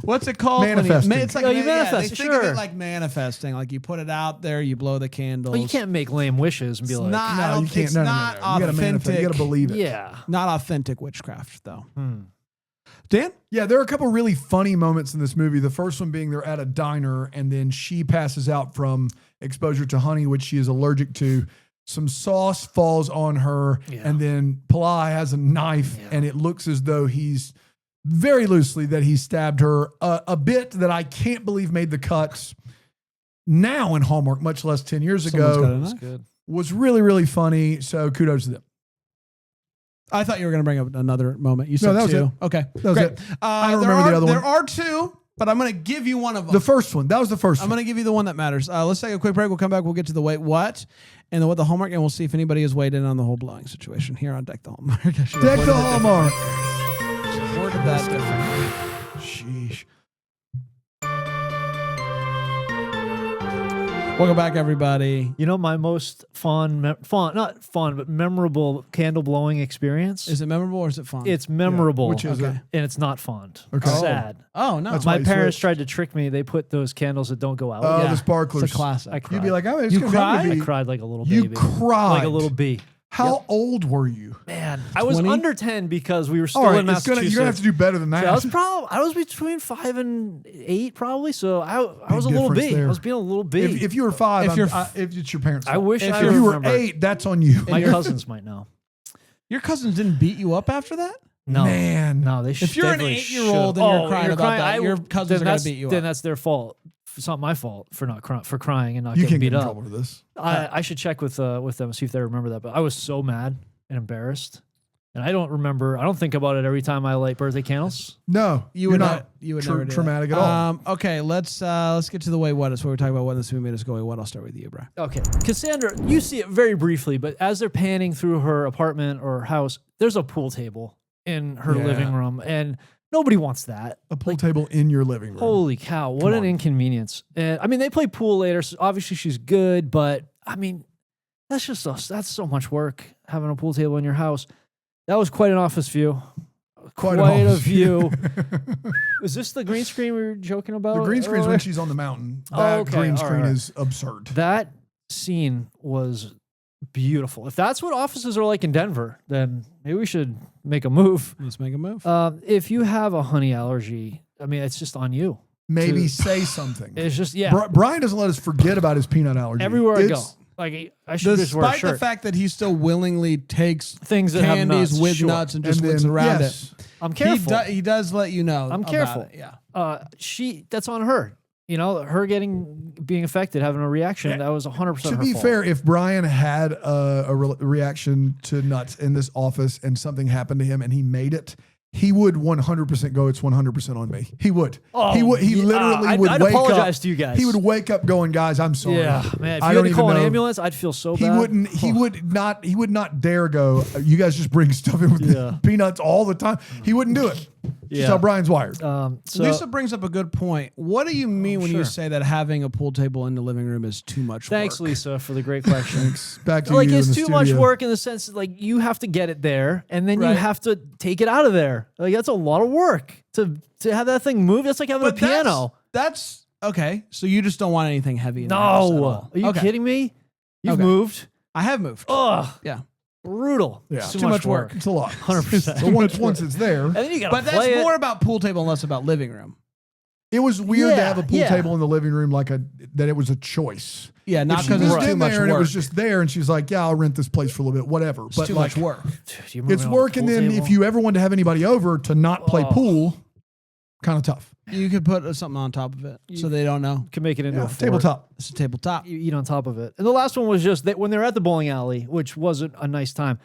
Speaker 1: What's it called?
Speaker 3: Manifesting.
Speaker 1: It's like
Speaker 2: Oh, you
Speaker 1: they
Speaker 2: manifest,
Speaker 1: think of
Speaker 2: sure.
Speaker 1: it like manifesting. Like you put it out there, you blow the candles.
Speaker 2: Well, you can't make lame wishes and be
Speaker 1: It's
Speaker 2: like,
Speaker 1: not. I
Speaker 3: No,
Speaker 1: don't,
Speaker 3: you can't.
Speaker 1: It's
Speaker 3: No,
Speaker 1: not
Speaker 3: You gotta manifest. You
Speaker 1: authentic.
Speaker 3: gotta believe it.
Speaker 2: yeah.
Speaker 1: Not authentic witchcraft, though.
Speaker 2: Hmm.
Speaker 1: Dan,
Speaker 3: Yeah, there are a couple really funny moments in this movie. The first one being they're at a diner and then she passes out from exposure to honey, which she is allergic to. Some sauce falls on her,
Speaker 2: Yeah.
Speaker 3: and then Pillai has a knife,
Speaker 2: Yeah.
Speaker 3: and it looks as though he's very loosely that he stabbed her. A bit that I can't believe made the cuts now in Hallmark, much less 10 years
Speaker 1: Someone's got a
Speaker 3: ago,
Speaker 1: knife.
Speaker 2: That's good.
Speaker 3: was really, really funny. So kudos to them.
Speaker 1: I thought you were going to bring up another moment. You said
Speaker 3: No, that was
Speaker 1: 2.
Speaker 3: it.
Speaker 1: Okay,
Speaker 3: That was
Speaker 1: great.
Speaker 3: it. I don't
Speaker 1: there
Speaker 3: remember the
Speaker 1: are-
Speaker 3: other one.
Speaker 1: There are 2, but I'm going to give you one of them.
Speaker 3: The first one. That was the first
Speaker 1: I'm
Speaker 3: one.
Speaker 1: going to give you the one that matters. Let's take a quick break. We'll come back. We'll get to the wait what and the what the Hallmark, and we'll see if anybody has weighed in on the whole blowing situation here on Deck the Hallmark. I should have
Speaker 3: Deck the
Speaker 1: worded it
Speaker 3: Hallmark.
Speaker 1: different. Worded that differently.
Speaker 3: Sheesh.
Speaker 1: Welcome back, everybody.
Speaker 2: You know, my most not fun, but memorable candle blowing experience.
Speaker 1: Is it memorable or is it fun?
Speaker 2: It's memorable.
Speaker 3: Which is
Speaker 1: Okay.
Speaker 3: it?
Speaker 2: and it's not fond.
Speaker 3: Okay.
Speaker 2: It's
Speaker 3: Oh.
Speaker 2: sad.
Speaker 1: oh no,
Speaker 3: That's why
Speaker 2: My
Speaker 3: you
Speaker 2: parents
Speaker 3: switched.
Speaker 2: tried to trick me. They put those candles that don't go out.
Speaker 3: Oh,
Speaker 1: Yeah.
Speaker 3: the
Speaker 1: it's
Speaker 3: sparklers.
Speaker 1: a classic.
Speaker 2: I cried.
Speaker 3: You'd be like, oh, it's
Speaker 1: You
Speaker 3: gonna
Speaker 1: cried?
Speaker 3: be.
Speaker 2: I cried like a little
Speaker 3: You
Speaker 2: baby.
Speaker 3: cried.
Speaker 2: Like a little bee.
Speaker 3: How old were you?
Speaker 2: Man, I was
Speaker 1: 20?
Speaker 2: under 10 because we were still
Speaker 3: All right,
Speaker 2: in Massachusetts.
Speaker 3: you're gonna have to do better than that.
Speaker 2: So I was between 5 and 8 probably. So I was a
Speaker 3: Big
Speaker 2: little
Speaker 3: difference
Speaker 2: bee.
Speaker 3: there.
Speaker 2: I was being a little bee.
Speaker 3: if you were 5,
Speaker 1: If you're
Speaker 3: if it's your parents'
Speaker 2: I
Speaker 3: fault.
Speaker 2: wish
Speaker 1: if
Speaker 2: I
Speaker 3: If you were
Speaker 2: remembered.
Speaker 3: 8, that's on you.
Speaker 2: My cousins might know.
Speaker 1: Your cousins didn't beat you up after that?
Speaker 2: No,
Speaker 3: Man.
Speaker 2: no, they should.
Speaker 1: If you're an 8-year-old and you're crying about that, your cousins are gonna beat you up.
Speaker 2: Then that's their fault. It's not my fault for not for crying and not
Speaker 3: You
Speaker 2: getting
Speaker 3: can't
Speaker 2: beat
Speaker 3: get in
Speaker 2: up.
Speaker 3: trouble for this.
Speaker 2: I should check with them, see if they remember that. But I was so mad and embarrassed, and I don't think about it every time I light birthday candles.
Speaker 3: No,
Speaker 1: You
Speaker 3: you're
Speaker 1: would
Speaker 3: not.
Speaker 1: not. You would never do
Speaker 3: traumatic
Speaker 1: that.
Speaker 3: at all.
Speaker 1: Okay, let's get to the way what. It's what we're talking about. What this movie made us go. What? I'll start with you, bro.
Speaker 2: Okay, Cassandra, you see it very briefly, but as they're panning through her apartment or house, there's a pool table in her
Speaker 3: Yeah.
Speaker 2: living room, and nobody wants that.
Speaker 3: A pool table in your living room.
Speaker 2: Holy cow, what an inconvenience. And I mean, they play pool later, so obviously she's good, but I mean, that's so much work having a pool table in your house. That was quite an office view.
Speaker 3: Quite
Speaker 2: a
Speaker 3: office
Speaker 2: view. Is this the green screen we were joking about?
Speaker 3: The green screen is
Speaker 2: earlier?
Speaker 3: when she's on the mountain.
Speaker 2: Oh,
Speaker 3: That
Speaker 2: okay,
Speaker 3: green
Speaker 2: all
Speaker 3: screen
Speaker 2: right.
Speaker 3: is absurd.
Speaker 2: That scene was beautiful. If that's what offices are like in Denver, then maybe we should make a move.
Speaker 1: Let's make a move.
Speaker 2: If you have a honey allergy, I mean, it's just on you.
Speaker 3: Maybe
Speaker 2: to-
Speaker 3: say something.
Speaker 2: It's just, yeah.
Speaker 3: Brian doesn't let us forget about his peanut allergy.
Speaker 2: Everywhere I go.
Speaker 3: It's-
Speaker 2: Like I should just wear a
Speaker 1: Despite
Speaker 2: shirt.
Speaker 1: the fact that he still willingly takes
Speaker 2: Things that have
Speaker 1: candies
Speaker 2: nuts,
Speaker 1: with
Speaker 2: sure.
Speaker 1: nuts and just
Speaker 3: And
Speaker 1: licks
Speaker 3: then,
Speaker 1: around
Speaker 3: yes.
Speaker 1: it.
Speaker 2: I'm careful.
Speaker 1: He does let you know.
Speaker 2: I'm
Speaker 1: about
Speaker 2: careful.
Speaker 1: it, yeah.
Speaker 2: That's on her. You know, her being affected, having a reaction. That was 100%
Speaker 3: To
Speaker 2: her
Speaker 3: be
Speaker 2: fault.
Speaker 3: fair, if Brian had a reaction to nuts in this office and something happened to him and he made it, he would 100% go, it's 100% on me. He would.
Speaker 2: Oh,
Speaker 3: He would. He
Speaker 2: yeah,
Speaker 3: literally
Speaker 2: I'd
Speaker 3: would wake
Speaker 2: apologize
Speaker 3: up.
Speaker 2: to you guys.
Speaker 3: He would wake up going, guys, I'm sorry.
Speaker 2: Yeah, man. If
Speaker 3: I
Speaker 2: you had
Speaker 3: don't
Speaker 2: to
Speaker 3: even
Speaker 2: call an
Speaker 3: know.
Speaker 2: ambulance, I'd feel so
Speaker 3: He
Speaker 2: bad.
Speaker 3: wouldn't. He would not. He would not dare go. You guys just bring stuff in with
Speaker 2: Yeah.
Speaker 3: peanuts all the time. He wouldn't do it. Just how Brian's wired.
Speaker 2: So
Speaker 1: Lisa brings up a good point. What do you mean when you
Speaker 2: sure.
Speaker 1: say that having a pool table in the living room is too much
Speaker 2: thanks,
Speaker 1: work?
Speaker 2: Lisa, for the great question.
Speaker 3: Back to
Speaker 2: Like
Speaker 3: you.
Speaker 2: it's
Speaker 3: in the
Speaker 2: too much
Speaker 3: studio.
Speaker 2: work in the sense that like you have to get it there and then you
Speaker 1: Right.
Speaker 2: have to take it out of there. Like that's a lot of work to have that thing move. That's like having a piano.
Speaker 1: That's okay. So you just don't want anything heavy in the house at
Speaker 2: No,
Speaker 1: all.
Speaker 2: are you
Speaker 1: Okay.
Speaker 2: kidding me? You've
Speaker 1: Okay.
Speaker 2: moved.
Speaker 1: I have moved.
Speaker 2: Ugh,
Speaker 1: Yeah.
Speaker 2: brutal.
Speaker 3: Yeah.
Speaker 2: It's
Speaker 3: Too
Speaker 2: too much
Speaker 1: much work.
Speaker 2: work.
Speaker 3: It's a lot.
Speaker 2: 100%.
Speaker 3: So once it's there,
Speaker 2: And then you got
Speaker 1: But
Speaker 2: to
Speaker 1: that's
Speaker 2: play
Speaker 1: more
Speaker 2: it.
Speaker 1: about pool table and less about living room.
Speaker 3: it was weird to
Speaker 2: Yeah,
Speaker 3: have a pool
Speaker 2: yeah.
Speaker 3: table in the living room, that it was a choice.
Speaker 1: Yeah, not
Speaker 3: If she
Speaker 1: because it's
Speaker 3: moved
Speaker 1: too
Speaker 3: in
Speaker 1: much
Speaker 3: there and it
Speaker 1: work.
Speaker 3: was just there, and she's like, "Yeah, I'll rent this place for a little bit, whatever."
Speaker 1: It's
Speaker 3: But
Speaker 1: too
Speaker 3: like,
Speaker 1: much work.
Speaker 2: Dude, you remember
Speaker 3: it's
Speaker 2: on
Speaker 3: work,
Speaker 2: the
Speaker 3: and
Speaker 2: pool
Speaker 3: then
Speaker 2: table?
Speaker 3: if you ever wanted to have anybody over to not play
Speaker 2: Oh.
Speaker 3: pool, kind of tough.
Speaker 1: You could put something on top of it so they don't know.
Speaker 2: can make it into
Speaker 3: Yeah,
Speaker 2: a fort.
Speaker 3: tabletop.
Speaker 1: It's a tabletop.
Speaker 2: You eat on top of it. And the last one was just that when they're at the bowling alley, which wasn't a nice time,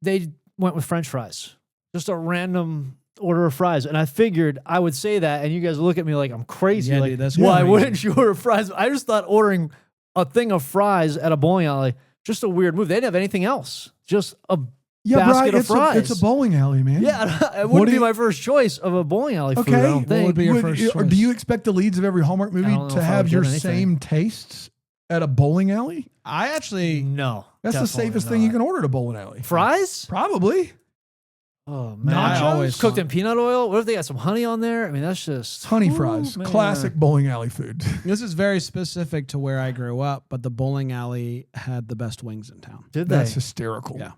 Speaker 2: they went with French fries. Just a random order of fries. And I figured I would say that, and you guys look at me like I'm crazy.
Speaker 1: Yeah,
Speaker 2: like,
Speaker 1: dude, that's
Speaker 2: why
Speaker 1: crazy.
Speaker 2: wouldn't you order fries? I just thought ordering a thing of fries at a bowling alley, just a weird move. They didn't have anything else. Just a
Speaker 3: Yeah,
Speaker 2: basket
Speaker 3: Brian,
Speaker 2: of fries.
Speaker 3: it's a bowling alley, man.
Speaker 2: Yeah, it
Speaker 3: What
Speaker 2: wouldn't
Speaker 3: do
Speaker 2: be
Speaker 3: you-
Speaker 2: my first choice of a bowling alley food. I
Speaker 3: Okay,
Speaker 2: don't
Speaker 3: what
Speaker 2: think.
Speaker 1: would be your first
Speaker 3: or
Speaker 1: choice?
Speaker 3: do you expect the leads of every Hallmark movie
Speaker 2: don't know
Speaker 3: to
Speaker 2: if I
Speaker 3: have
Speaker 2: would
Speaker 3: your
Speaker 2: get anything.
Speaker 3: same tastes at a bowling alley?
Speaker 1: I actually
Speaker 2: No.
Speaker 3: That's the
Speaker 2: definitely
Speaker 3: safest thing you
Speaker 2: not.
Speaker 3: can order at a bowling alley.
Speaker 2: Fries?
Speaker 3: Probably.
Speaker 2: Oh man,
Speaker 1: I always
Speaker 2: cooked
Speaker 1: want-
Speaker 2: in peanut oil. What if they got some honey on there? I mean, that's just
Speaker 3: Honey
Speaker 2: Ooh,
Speaker 3: fries.
Speaker 2: man.
Speaker 3: Classic bowling alley food.
Speaker 1: This is very specific to where I grew up, but the bowling alley had the best wings in town.
Speaker 2: Did they?
Speaker 3: That's hysterical.
Speaker 1: Yeah.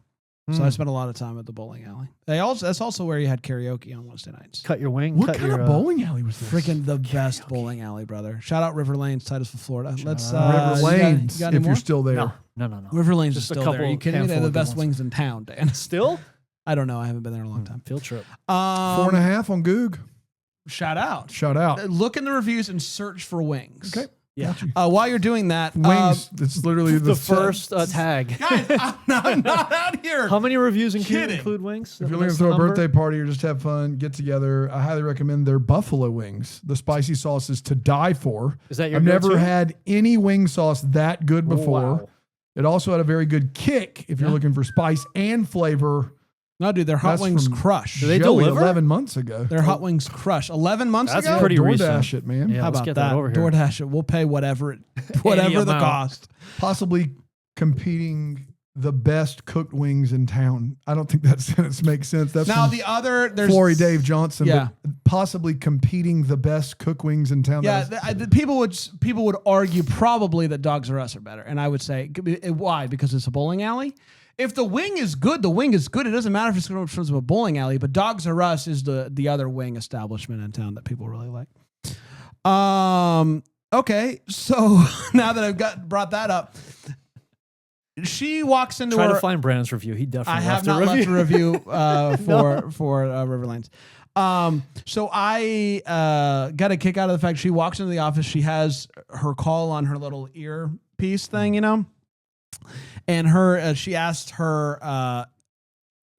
Speaker 1: So I spent a lot of time at the bowling alley. That's also where you had karaoke on Wednesday nights.
Speaker 2: Cut your wing.
Speaker 3: What
Speaker 2: cut
Speaker 3: kind
Speaker 2: your,
Speaker 3: of bowling alley was this?
Speaker 1: Freaking the best bowling alley, brother. Shout out River Lanes, Titusville, Florida. Let's
Speaker 3: River
Speaker 1: you got-
Speaker 3: Lanes,
Speaker 1: you got any
Speaker 3: if
Speaker 1: more?
Speaker 3: you're still there.
Speaker 2: No.
Speaker 1: River Lanes is
Speaker 2: Just a
Speaker 1: still there. Are
Speaker 2: couple
Speaker 1: you kidding me? They have
Speaker 2: handful
Speaker 1: the
Speaker 2: of good
Speaker 1: best
Speaker 2: ones.
Speaker 1: wings in town, Dan.
Speaker 2: Still?
Speaker 1: I don't know. I haven't been there in a long time.
Speaker 2: Field trip.
Speaker 3: 4.5 on Goog.
Speaker 1: Shout out.
Speaker 3: Shout out.
Speaker 1: Look in the reviews and search for wings.
Speaker 3: Okay.
Speaker 2: Yeah.
Speaker 3: Got you.
Speaker 1: While you're doing that,
Speaker 3: Wings. It's literally
Speaker 2: The first tag.
Speaker 1: guys, I'm not out here.
Speaker 2: How many reviews
Speaker 1: Kidding.
Speaker 2: include wings?
Speaker 3: If you're looking to throw a birthday party or just have fun, get together, I highly recommend their buffalo wings. The spicy sauce is to die for.
Speaker 2: Is that your
Speaker 3: I've never
Speaker 2: go-to?
Speaker 3: had any wing sauce that good before.
Speaker 2: Wow.
Speaker 3: It also had a very good kick if you're looking for spice and flavor.
Speaker 1: No, dude, their hot
Speaker 3: That's
Speaker 1: wings
Speaker 3: from
Speaker 1: crush.
Speaker 2: Do they
Speaker 3: Joey
Speaker 2: deliver?
Speaker 3: 11 months ago.
Speaker 1: Their hot wings crush. 11 months
Speaker 2: That's
Speaker 1: ago?
Speaker 2: pretty
Speaker 3: DoorDash
Speaker 2: recent.
Speaker 3: it, man.
Speaker 2: Yeah,
Speaker 1: How
Speaker 2: let's
Speaker 1: about
Speaker 2: get
Speaker 1: that?
Speaker 2: that over here.
Speaker 1: DoorDash it. We'll pay whatever the
Speaker 2: amount.
Speaker 1: cost.
Speaker 3: Possibly competing the best cooked wings in town. I don't think that sentence makes sense. That's
Speaker 1: Now
Speaker 3: from
Speaker 1: the other, there's
Speaker 3: Flory Dave Johnson.
Speaker 1: Yeah.
Speaker 3: But possibly competing the best cooked wings in town.
Speaker 1: Yeah,
Speaker 3: That is-
Speaker 1: people would argue probably that Dogs R Us are better, and I would say why? Because it's a bowling alley. If the wing is good, the wing is good. It doesn't matter if it's from a bowling alley. But Dogs R Us is the other wing establishment in town that people really like. Okay, so now that I've brought that up, she walks into
Speaker 2: Try
Speaker 1: her.
Speaker 2: to find Brandon's review. He definitely
Speaker 1: I have
Speaker 2: left
Speaker 1: not
Speaker 2: a
Speaker 1: left
Speaker 2: review.
Speaker 1: a review for Riverlands. So I got a kick out of the fact she walks into the office. She has her call on her little earpiece thing, you know, and she asked her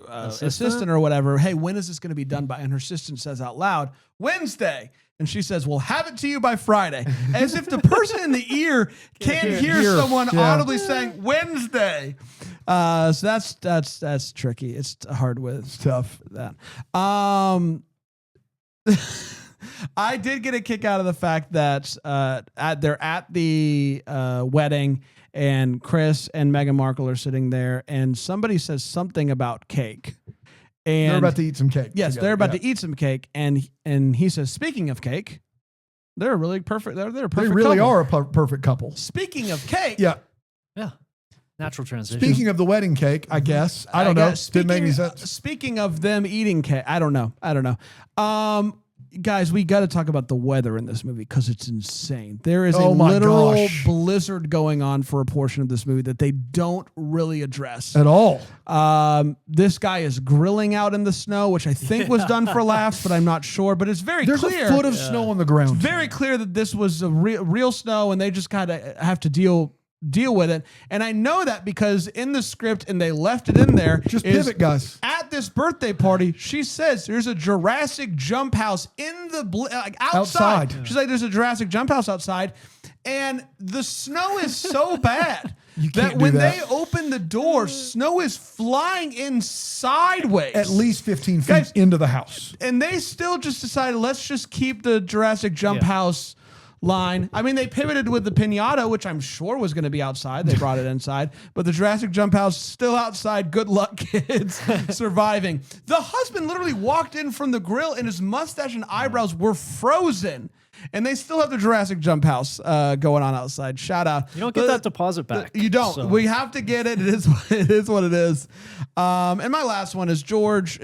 Speaker 1: assistant or whatever, "Hey, when is this going to be done by?" And her assistant says out loud, "Wednesday." And she says, "We'll have it to you by Friday," as if the person in the ear can't hear someone audibly saying Wednesday. So that's tricky. It's hard with
Speaker 3: it's tough.
Speaker 1: that. I did get a kick out of the fact that they're at the wedding, and Chris and Meghan Markle are sitting there, and somebody says something about cake. And
Speaker 3: They're about to eat some cake.
Speaker 1: yes,
Speaker 3: together.
Speaker 1: they're about
Speaker 3: Yeah.
Speaker 1: to eat some cake, and he says, "Speaking of cake, they're really perfect. They're a perfect.
Speaker 3: They really
Speaker 1: couple."
Speaker 3: are a perfect couple.
Speaker 1: Speaking of cake,
Speaker 3: Yeah.
Speaker 2: Yeah. Natural transition.
Speaker 3: Speaking of the wedding cake, I guess. I don't know.
Speaker 1: guess
Speaker 3: Didn't make any sense.
Speaker 1: Speaking of them eating cake, I don't know. guys, we got to talk about the weather in this movie because it's insane. There is a
Speaker 3: Oh my
Speaker 1: literal
Speaker 3: gosh.
Speaker 1: blizzard going on for a portion of this movie that they don't really address.
Speaker 3: At all.
Speaker 1: This guy is grilling out in the snow, which I think was done for laughs, but I'm not sure. But it's very
Speaker 3: There's
Speaker 1: clear.
Speaker 3: a foot of snow on the ground.
Speaker 1: Very clear that this was a real snow, and they just kind of have to deal with it. And I know that because in the script, and they left it in there,
Speaker 3: Just
Speaker 1: is
Speaker 3: pivot, guys.
Speaker 1: at this birthday party, she says there's a Jurassic jump house in the outside. She's like, there's a Jurassic jump house outside, and the snow is so bad
Speaker 3: can't
Speaker 1: that
Speaker 3: do
Speaker 1: when
Speaker 3: that.
Speaker 1: they open the door, snow is flying in sideways.
Speaker 3: At least 15 feet
Speaker 1: Guys,
Speaker 3: into the house.
Speaker 1: And they still just decided, let's just keep the Jurassic jump house line. I mean, they pivoted with the pinata, which I'm sure was going to be outside. They brought it inside, but the Jurassic jump house still outside. Good luck, kids, surviving. The husband literally walked in from the grill and his mustache and eyebrows were frozen. And they still have the Jurassic jump house going on outside. Shout out.
Speaker 2: You don't get that deposit back.
Speaker 1: You don't.
Speaker 2: so.
Speaker 1: We have to get it. It is what it is. And my last one is George.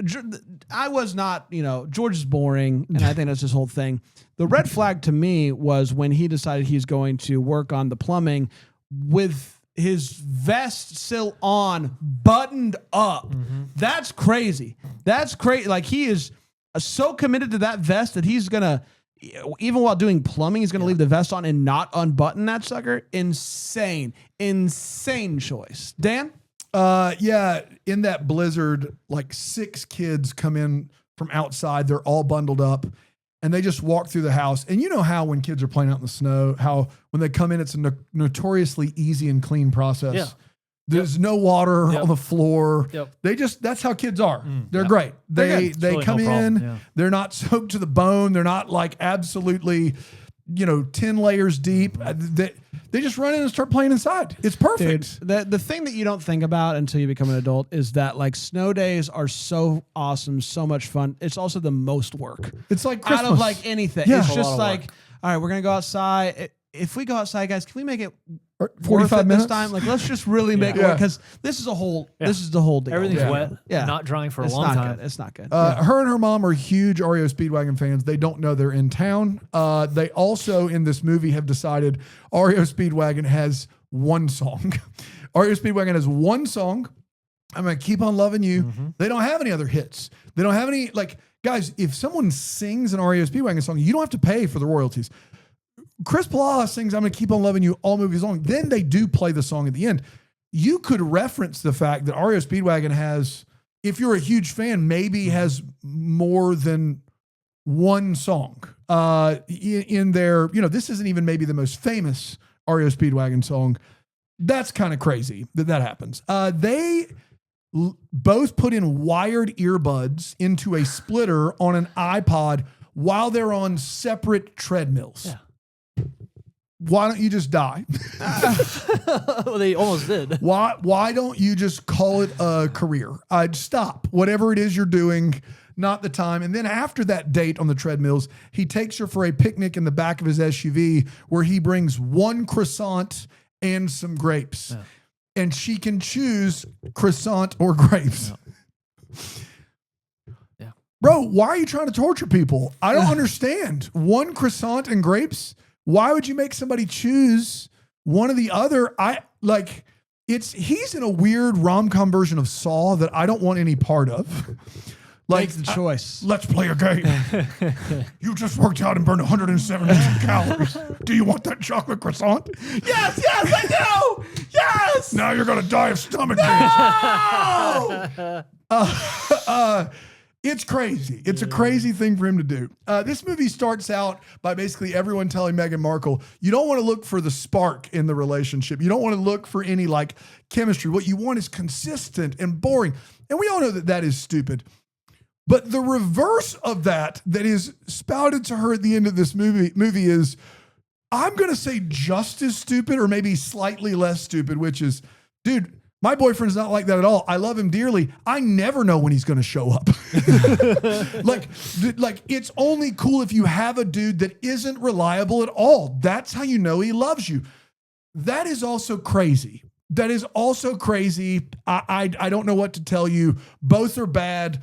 Speaker 1: I was not, George is boring, and I think that's his whole thing. The red flag to me was when he decided he's going to work on the plumbing with his vest still on, buttoned up. That's crazy. That's crazy. Like, he is so committed to that vest that he's going to, even while doing plumbing, he's going to leave the vest on and not unbutton that sucker. Insane choice. Dan?
Speaker 3: Yeah, in that blizzard, like 6 kids come in from outside. They're all bundled up, and they just walk through the house. And you know how when kids are playing out in the snow, how when they come in, it's a notoriously easy and clean process.
Speaker 2: Yeah.
Speaker 3: There's no water on the floor.
Speaker 2: Yep.
Speaker 3: That's how kids are. They're great. They
Speaker 2: really
Speaker 3: come
Speaker 2: no problem.
Speaker 3: in,
Speaker 2: Yeah.
Speaker 3: they're not soaked to the bone. They're not like absolutely, 10 layers deep. They just run in and start playing inside. It's perfect.
Speaker 1: Dude, the thing that you don't think about until you become an adult is that, like, snow days are so awesome, so much fun. It's also the most work.
Speaker 3: It's like Christmas.
Speaker 1: Out of like anything.
Speaker 3: Yeah.
Speaker 1: It's
Speaker 3: A
Speaker 1: just
Speaker 2: lot of
Speaker 1: like, all right, we're going to go outside. If we go outside, guys, can we make it
Speaker 3: 45 minutes
Speaker 1: this time? Like, let's just really make it
Speaker 3: Yeah.
Speaker 1: work, because this is the whole deal.
Speaker 2: Everything's
Speaker 3: Yeah.
Speaker 2: wet.
Speaker 1: Yeah.
Speaker 2: Not drying for
Speaker 1: It's
Speaker 2: a long
Speaker 1: not
Speaker 2: time.
Speaker 1: good. It's not good.
Speaker 3: Her and her mom are huge REO Speedwagon fans. They don't know they're in town. They also, in this movie, have decided REO Speedwagon has one song. REO Speedwagon has one song. I'm going to Keep on Loving You. They don't have any other hits. They don't have any, guys, if someone sings an REO Speedwagon song, you don't have to pay for the royalties. Chris Palaha sings I'm going to Keep on Loving You all movies long. Then they do play the song at the end. You could reference the fact that REO Speedwagon has, if you're a huge fan, maybe has more than one song in their, this isn't even maybe the most famous REO Speedwagon song. That's kind of crazy that happens. They both put in wired earbuds into a splitter on an iPod while they're on separate treadmills.
Speaker 2: Yeah.
Speaker 3: Why don't you just die?
Speaker 2: Well, they almost did.
Speaker 3: Why don't you just call it a career? I'd stop. Whatever it is you're doing, not the time. And then after that date on the treadmills, he takes her for a picnic in the back of his SUV where he brings one croissant and some grapes.
Speaker 2: Yeah.
Speaker 3: And she can choose croissant or grapes.
Speaker 2: Yeah.
Speaker 3: Bro, why are you trying to torture people? I don't understand. One croissant and grapes? Why would you make somebody choose one or the other? He's in a weird rom-com version of Saw that I don't want any part of.
Speaker 1: Make the choice.
Speaker 3: Let's play a game. You just worked out and burned 172 calories. Do you want that chocolate croissant?
Speaker 1: Yes, I do. Yes.
Speaker 3: Now you're going to die of stomach ache. It's crazy. It's a crazy thing for him to do. This movie starts out by basically everyone telling Meghan Markle, you don't want to look for the spark in the relationship. You don't want to look for any chemistry. What you want is consistent and boring. And we all know that is stupid. But the reverse of that is spouted to her at the end of this movie is, I'm going to say just as stupid or maybe slightly less stupid, which is, dude, my boyfriend's not like that at all. I love him dearly. I never know when he's going to show up. It's only cool if you have a dude that isn't reliable at all. That's how you know he loves you. That is also crazy. I don't know what to tell you. Both are bad.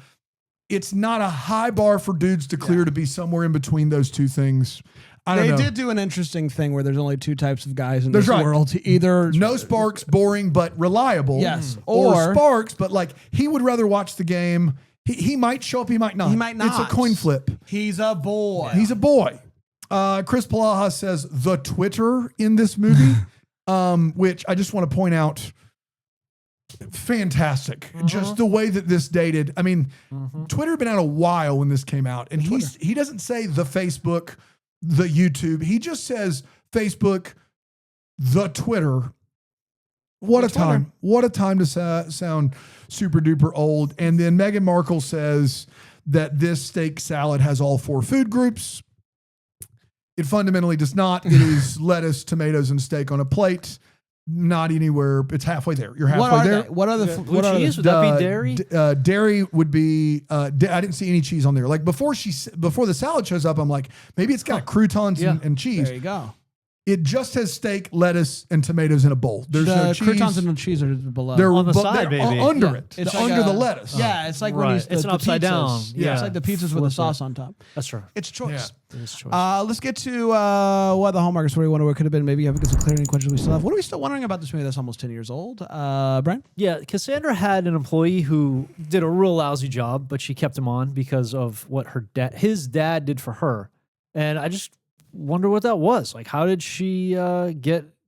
Speaker 3: it's not a high bar for dudes to clear to be somewhere in between those two things. I don't know.
Speaker 1: They did do an interesting thing where there's only two types of guys in
Speaker 3: That's
Speaker 1: this
Speaker 3: right.
Speaker 1: world. Either
Speaker 3: No Sparks, boring but reliable.
Speaker 1: Yes.
Speaker 3: Or Sparks, but like he would rather watch the game. He might show up, he might not.
Speaker 1: He might not.
Speaker 3: It's a coin flip.
Speaker 1: He's a boy.
Speaker 3: He's a boy. Chris Palaha says the Twitter in this movie, which I just want to point out, fantastic. Just the way that this dated. I mean, Twitter had been out a while when this came out, and he doesn't say the Facebook, the YouTube. He just says Facebook, the Twitter. What a time. What a time to sound super duper old. And then Meghan Markle says that this steak salad has all 4 food groups. It fundamentally does not. It is lettuce, tomatoes, and steak on a plate. Not anywhere. It's halfway there. You're halfway there.
Speaker 1: What are the
Speaker 2: Blue cheese? Would that be dairy?
Speaker 3: Dairy would be. I didn't see any cheese on there. Like before the salad shows up, I'm like, maybe it's got croutons and cheese.
Speaker 1: There you go.
Speaker 3: It just has steak, lettuce, and tomatoes in a bowl. There's no cheese.
Speaker 1: Croutons and the cheese are below.
Speaker 3: They're
Speaker 2: On the side,
Speaker 3: they're
Speaker 2: baby.
Speaker 3: under it.
Speaker 1: It's
Speaker 3: Under
Speaker 1: like
Speaker 3: the lettuce.
Speaker 1: Yeah, it's like when
Speaker 2: Right.
Speaker 1: you
Speaker 2: It's an upside down.
Speaker 1: Yeah, it's
Speaker 2: Yeah.
Speaker 1: like the pizzas with the sauce on top.
Speaker 2: That's right.
Speaker 1: It's choice.
Speaker 2: It is choice.
Speaker 1: Let's get to what the Hallmark story wonder what could have been. Maybe you have some clarity questions we still have. What are we still wondering about this movie that's almost 10 years old? Brian?
Speaker 2: Yeah, Cassandra had an employee who did a real lousy job, but she kept him on because of what his dad did for her. And I just wonder what that was. Like, how did she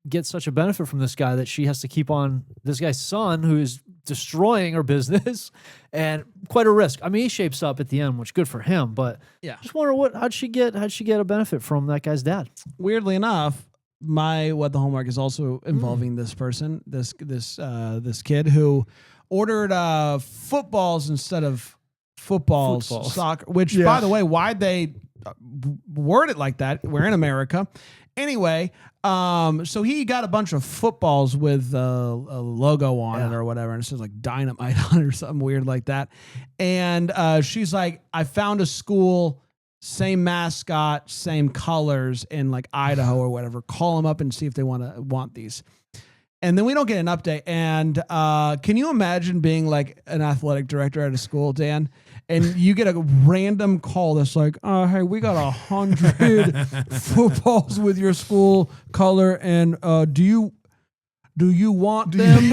Speaker 2: get such a benefit from this guy that she has to keep on this guy's son who is destroying her business and quite a risk. I mean, he shapes up at the end, which good for him, but just wonder how'd she get a benefit from that guy's dad?
Speaker 1: Weirdly enough, what the Hallmark is also involving this person, this kid who ordered footballs instead of footballs. Soccer, which by the way, why'd they word it like that? We're in America. Anyway, so he got a bunch of footballs with a logo on it or whatever, and it says like dynamite on it or something weird like that. And she's like, I found a school, same mascot, same colors in like Idaho or whatever. Call them up and see if they want these. And then we don't get an update. And can you imagine being like an athletic director at a school, Dan? And you get a random call that's like, hey, we got 100 footballs with your school color, and do you want them?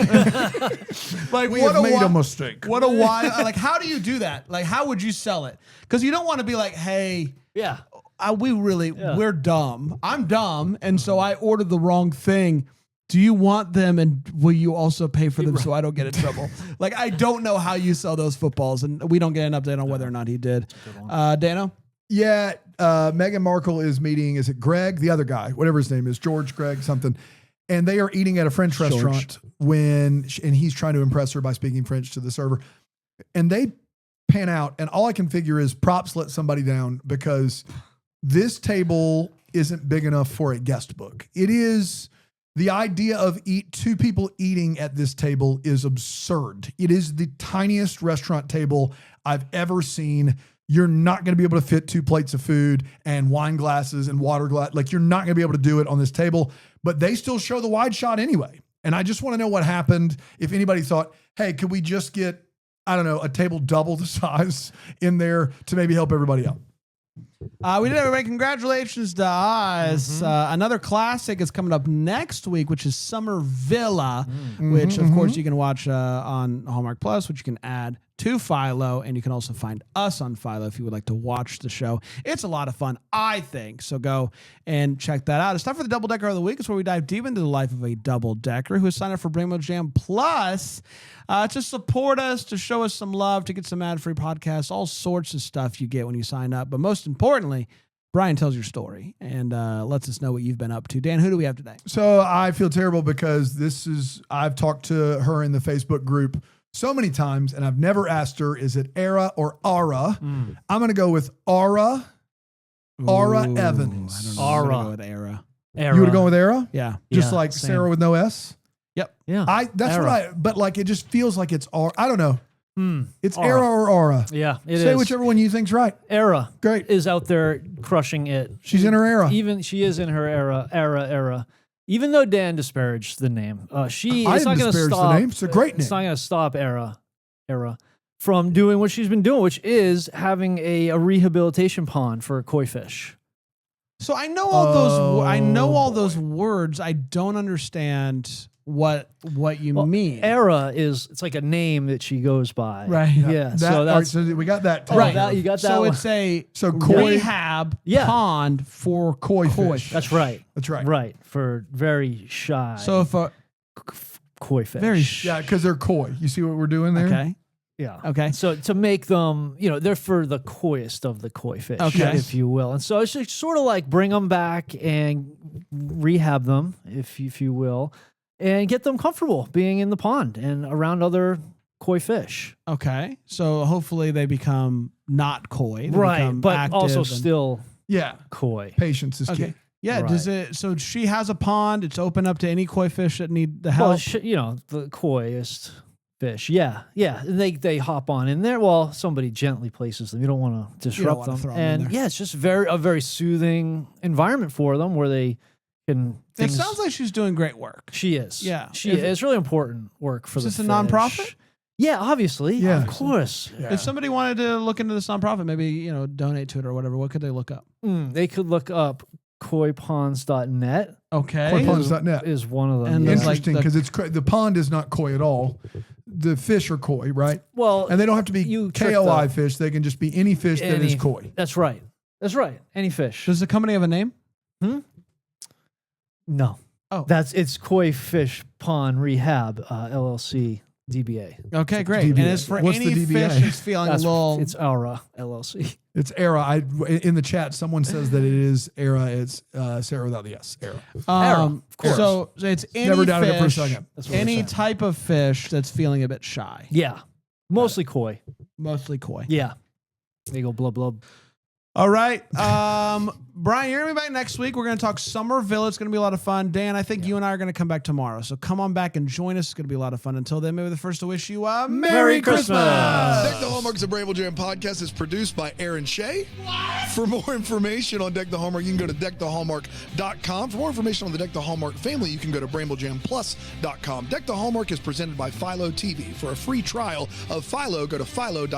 Speaker 1: Like,
Speaker 3: we have made a mistake.
Speaker 1: What a wild! Like, how do you do that? Like, how would you sell it? Because you don't want to be like, hey, we're dumb. I'm dumb, and so I ordered the wrong thing. Do you want them, and will you also pay for them so I don't get in trouble? Like, I don't know how you sell those footballs, and we don't get an update on whether or not he did. Dano?
Speaker 3: Yeah, Meghan Markle is meeting, is it Greg? The other guy, whatever his name is, George, Greg, something. And they are eating at a French restaurant and he's trying to impress her by speaking French to the server. And they pan out, and all I can figure is props let somebody down because this table isn't big enough for a guest book. It is... The idea of 2 people eating at this table is absurd. It is the tiniest restaurant table I've ever seen. You're not going to be able to fit 2 plates of food and wine glasses and water glass. Like, you're not going to be able to do it on this table, but they still show the wide shot anyway. And I just want to know what happened. If anybody thought, hey, could we just get, I don't know, a table double the size in there to maybe help everybody out?
Speaker 1: We did everybody. Congratulations to us. Another classic is coming up next week, which is Summer Villa, which of course you can watch on Hallmark Plus, which you can add to Philo, and you can also find us on Philo if you would like to watch the show. It's a lot of fun, I think. So go and check that out. It's time for the Double Decker of the Week. It's where we dive deep into the life of a double decker who has signed up for Bramo Jam Plus to support us, to show us some love, to get some ad-free podcasts, all sorts of stuff you get when you sign up. But most importantly, Brian tells your story and lets us know what you've been up to. Dan, who do we have today?
Speaker 3: So I feel terrible because I've talked to her in the Facebook group so many times, and I've never asked her, is it Era or Ara? I'm going to go with Ara. Ara Evans.
Speaker 1: I don't know. I'm gonna go with Era.
Speaker 3: You would have gone with Era?
Speaker 1: Yeah.
Speaker 3: Just like
Speaker 2: same.
Speaker 3: Sarah with no S?
Speaker 1: Yep.
Speaker 2: Yeah.
Speaker 3: That's
Speaker 2: Era.
Speaker 3: what but like it just feels like it's Ara. I don't know. It's
Speaker 2: Ara.
Speaker 3: Era or Ara.
Speaker 2: Yeah, it is.
Speaker 3: Say whichever one you think's right.
Speaker 2: Era
Speaker 3: Great.
Speaker 2: is out there crushing it.
Speaker 3: She's in her era.
Speaker 2: She is in her era. Even though Dan disparaged the name,
Speaker 3: I
Speaker 2: it's
Speaker 3: didn't
Speaker 2: not going to
Speaker 3: disparage
Speaker 2: stop.
Speaker 3: the name. It's a great name.
Speaker 2: It's not going to stop Era. from doing what she's been doing, which is having a rehabilitation pond for koi fish.
Speaker 1: So I know all those. I know all those words. I don't understand what you mean.
Speaker 2: Era it's like a name that she goes by.
Speaker 1: Right.
Speaker 2: Yeah. So that's
Speaker 3: so we got that.
Speaker 2: oh,
Speaker 1: Right.
Speaker 2: you got that.
Speaker 1: So
Speaker 2: one.
Speaker 1: it's a
Speaker 3: koi
Speaker 1: rehab
Speaker 2: Yeah.
Speaker 1: pond for
Speaker 3: koi
Speaker 1: koi
Speaker 3: fish.
Speaker 2: That's right.
Speaker 3: That's right.
Speaker 2: Right. For very shy.
Speaker 1: So if a
Speaker 2: koi fish.
Speaker 1: very
Speaker 3: Yeah, because they're koi. You see what we're doing there?
Speaker 1: okay.
Speaker 2: Yeah.
Speaker 1: Okay.
Speaker 2: So to make them, they're for the coyest of the koi fish,
Speaker 1: Okay.
Speaker 2: if you will. And so it's just sort of like bring them back and rehab them, if you will, and get them comfortable being in the pond and around other koi fish.
Speaker 1: Okay. So hopefully they become not koi. They
Speaker 2: Right.
Speaker 1: become
Speaker 2: But
Speaker 1: active
Speaker 2: also
Speaker 1: and-
Speaker 2: still
Speaker 3: Yeah.
Speaker 2: koi.
Speaker 3: Patience is
Speaker 1: Okay.
Speaker 3: key.
Speaker 1: Yeah.
Speaker 2: Right.
Speaker 1: Does it? So she has a pond. It's open up to any koi fish that need the help.
Speaker 2: Well, the koiest fish. Yeah. Yeah. They hop on in there. Well, somebody gently places them. You don't want to disrupt
Speaker 1: wanna
Speaker 2: them.
Speaker 1: throw 'em in
Speaker 2: And
Speaker 1: there.
Speaker 2: yeah, it's just a very soothing environment for them where they can.
Speaker 1: It sounds like she's doing great work.
Speaker 2: She is.
Speaker 1: Yeah.
Speaker 2: She is. It's really important work for
Speaker 1: Is
Speaker 2: the
Speaker 1: this a
Speaker 2: fish.
Speaker 1: nonprofit?
Speaker 2: Yeah, obviously.
Speaker 3: Yeah.
Speaker 2: Of course.
Speaker 3: Yeah.
Speaker 1: If somebody wanted to look into this nonprofit, maybe donate to it or whatever, what could they look up?
Speaker 2: They could look up koiponds.net.
Speaker 1: Okay.
Speaker 3: Koiponds.net.
Speaker 2: Is one of them.
Speaker 1: And
Speaker 2: yeah.
Speaker 1: there's like
Speaker 3: Interesting, because the pond is not koi at all. The fish are koi, right?
Speaker 2: well,
Speaker 3: And they don't have to be
Speaker 2: You tricked
Speaker 3: KOI
Speaker 2: the-
Speaker 3: fish. They can just be any fish that is
Speaker 2: Any-
Speaker 3: koi.
Speaker 2: That's right. That's right. Any fish.
Speaker 1: Does the company have a name?
Speaker 2: No.
Speaker 1: Oh.
Speaker 2: It's Koi Fish Pond Rehab, LLC, DBA.
Speaker 1: Okay, great.
Speaker 3: DBA.
Speaker 1: And it's for
Speaker 3: What's the
Speaker 1: any
Speaker 3: DBA?
Speaker 1: fish that's feeling a little.
Speaker 2: It's Aura, LLC.
Speaker 3: It's Era. In the chat, someone says that it is Era. It's Sarah without the S. Era.
Speaker 1: of
Speaker 3: course.
Speaker 1: So it's any
Speaker 3: Never doubted it for a
Speaker 1: fish,
Speaker 3: second.
Speaker 2: That's what we're
Speaker 1: any
Speaker 2: saying.
Speaker 1: type of fish that's feeling a bit shy.
Speaker 2: Yeah. Mostly koi.
Speaker 1: Mostly koi.
Speaker 2: Yeah. They go blub blub.
Speaker 1: All right. Brian, you're going to be back next week. We're going to talk Somerville. It's going to be a lot of fun. Dan, I think you and I are going to come back tomorrow. So come on back and join us. It's going to be a lot of fun. Until then, maybe the first to wish you a Merry Christmas.
Speaker 6: Deck the Hallmark's a Bramble Jam podcast is produced by Aaron Shea. For more information on Deck the Hallmark, you can go to deckthehallmark.com. For more information on the Deck the Hallmark family, you can go to bramblejamplus.com. Deck the Hallmark is presented by Philo TV. For a free trial of Philo, go to philo.tv/DTH.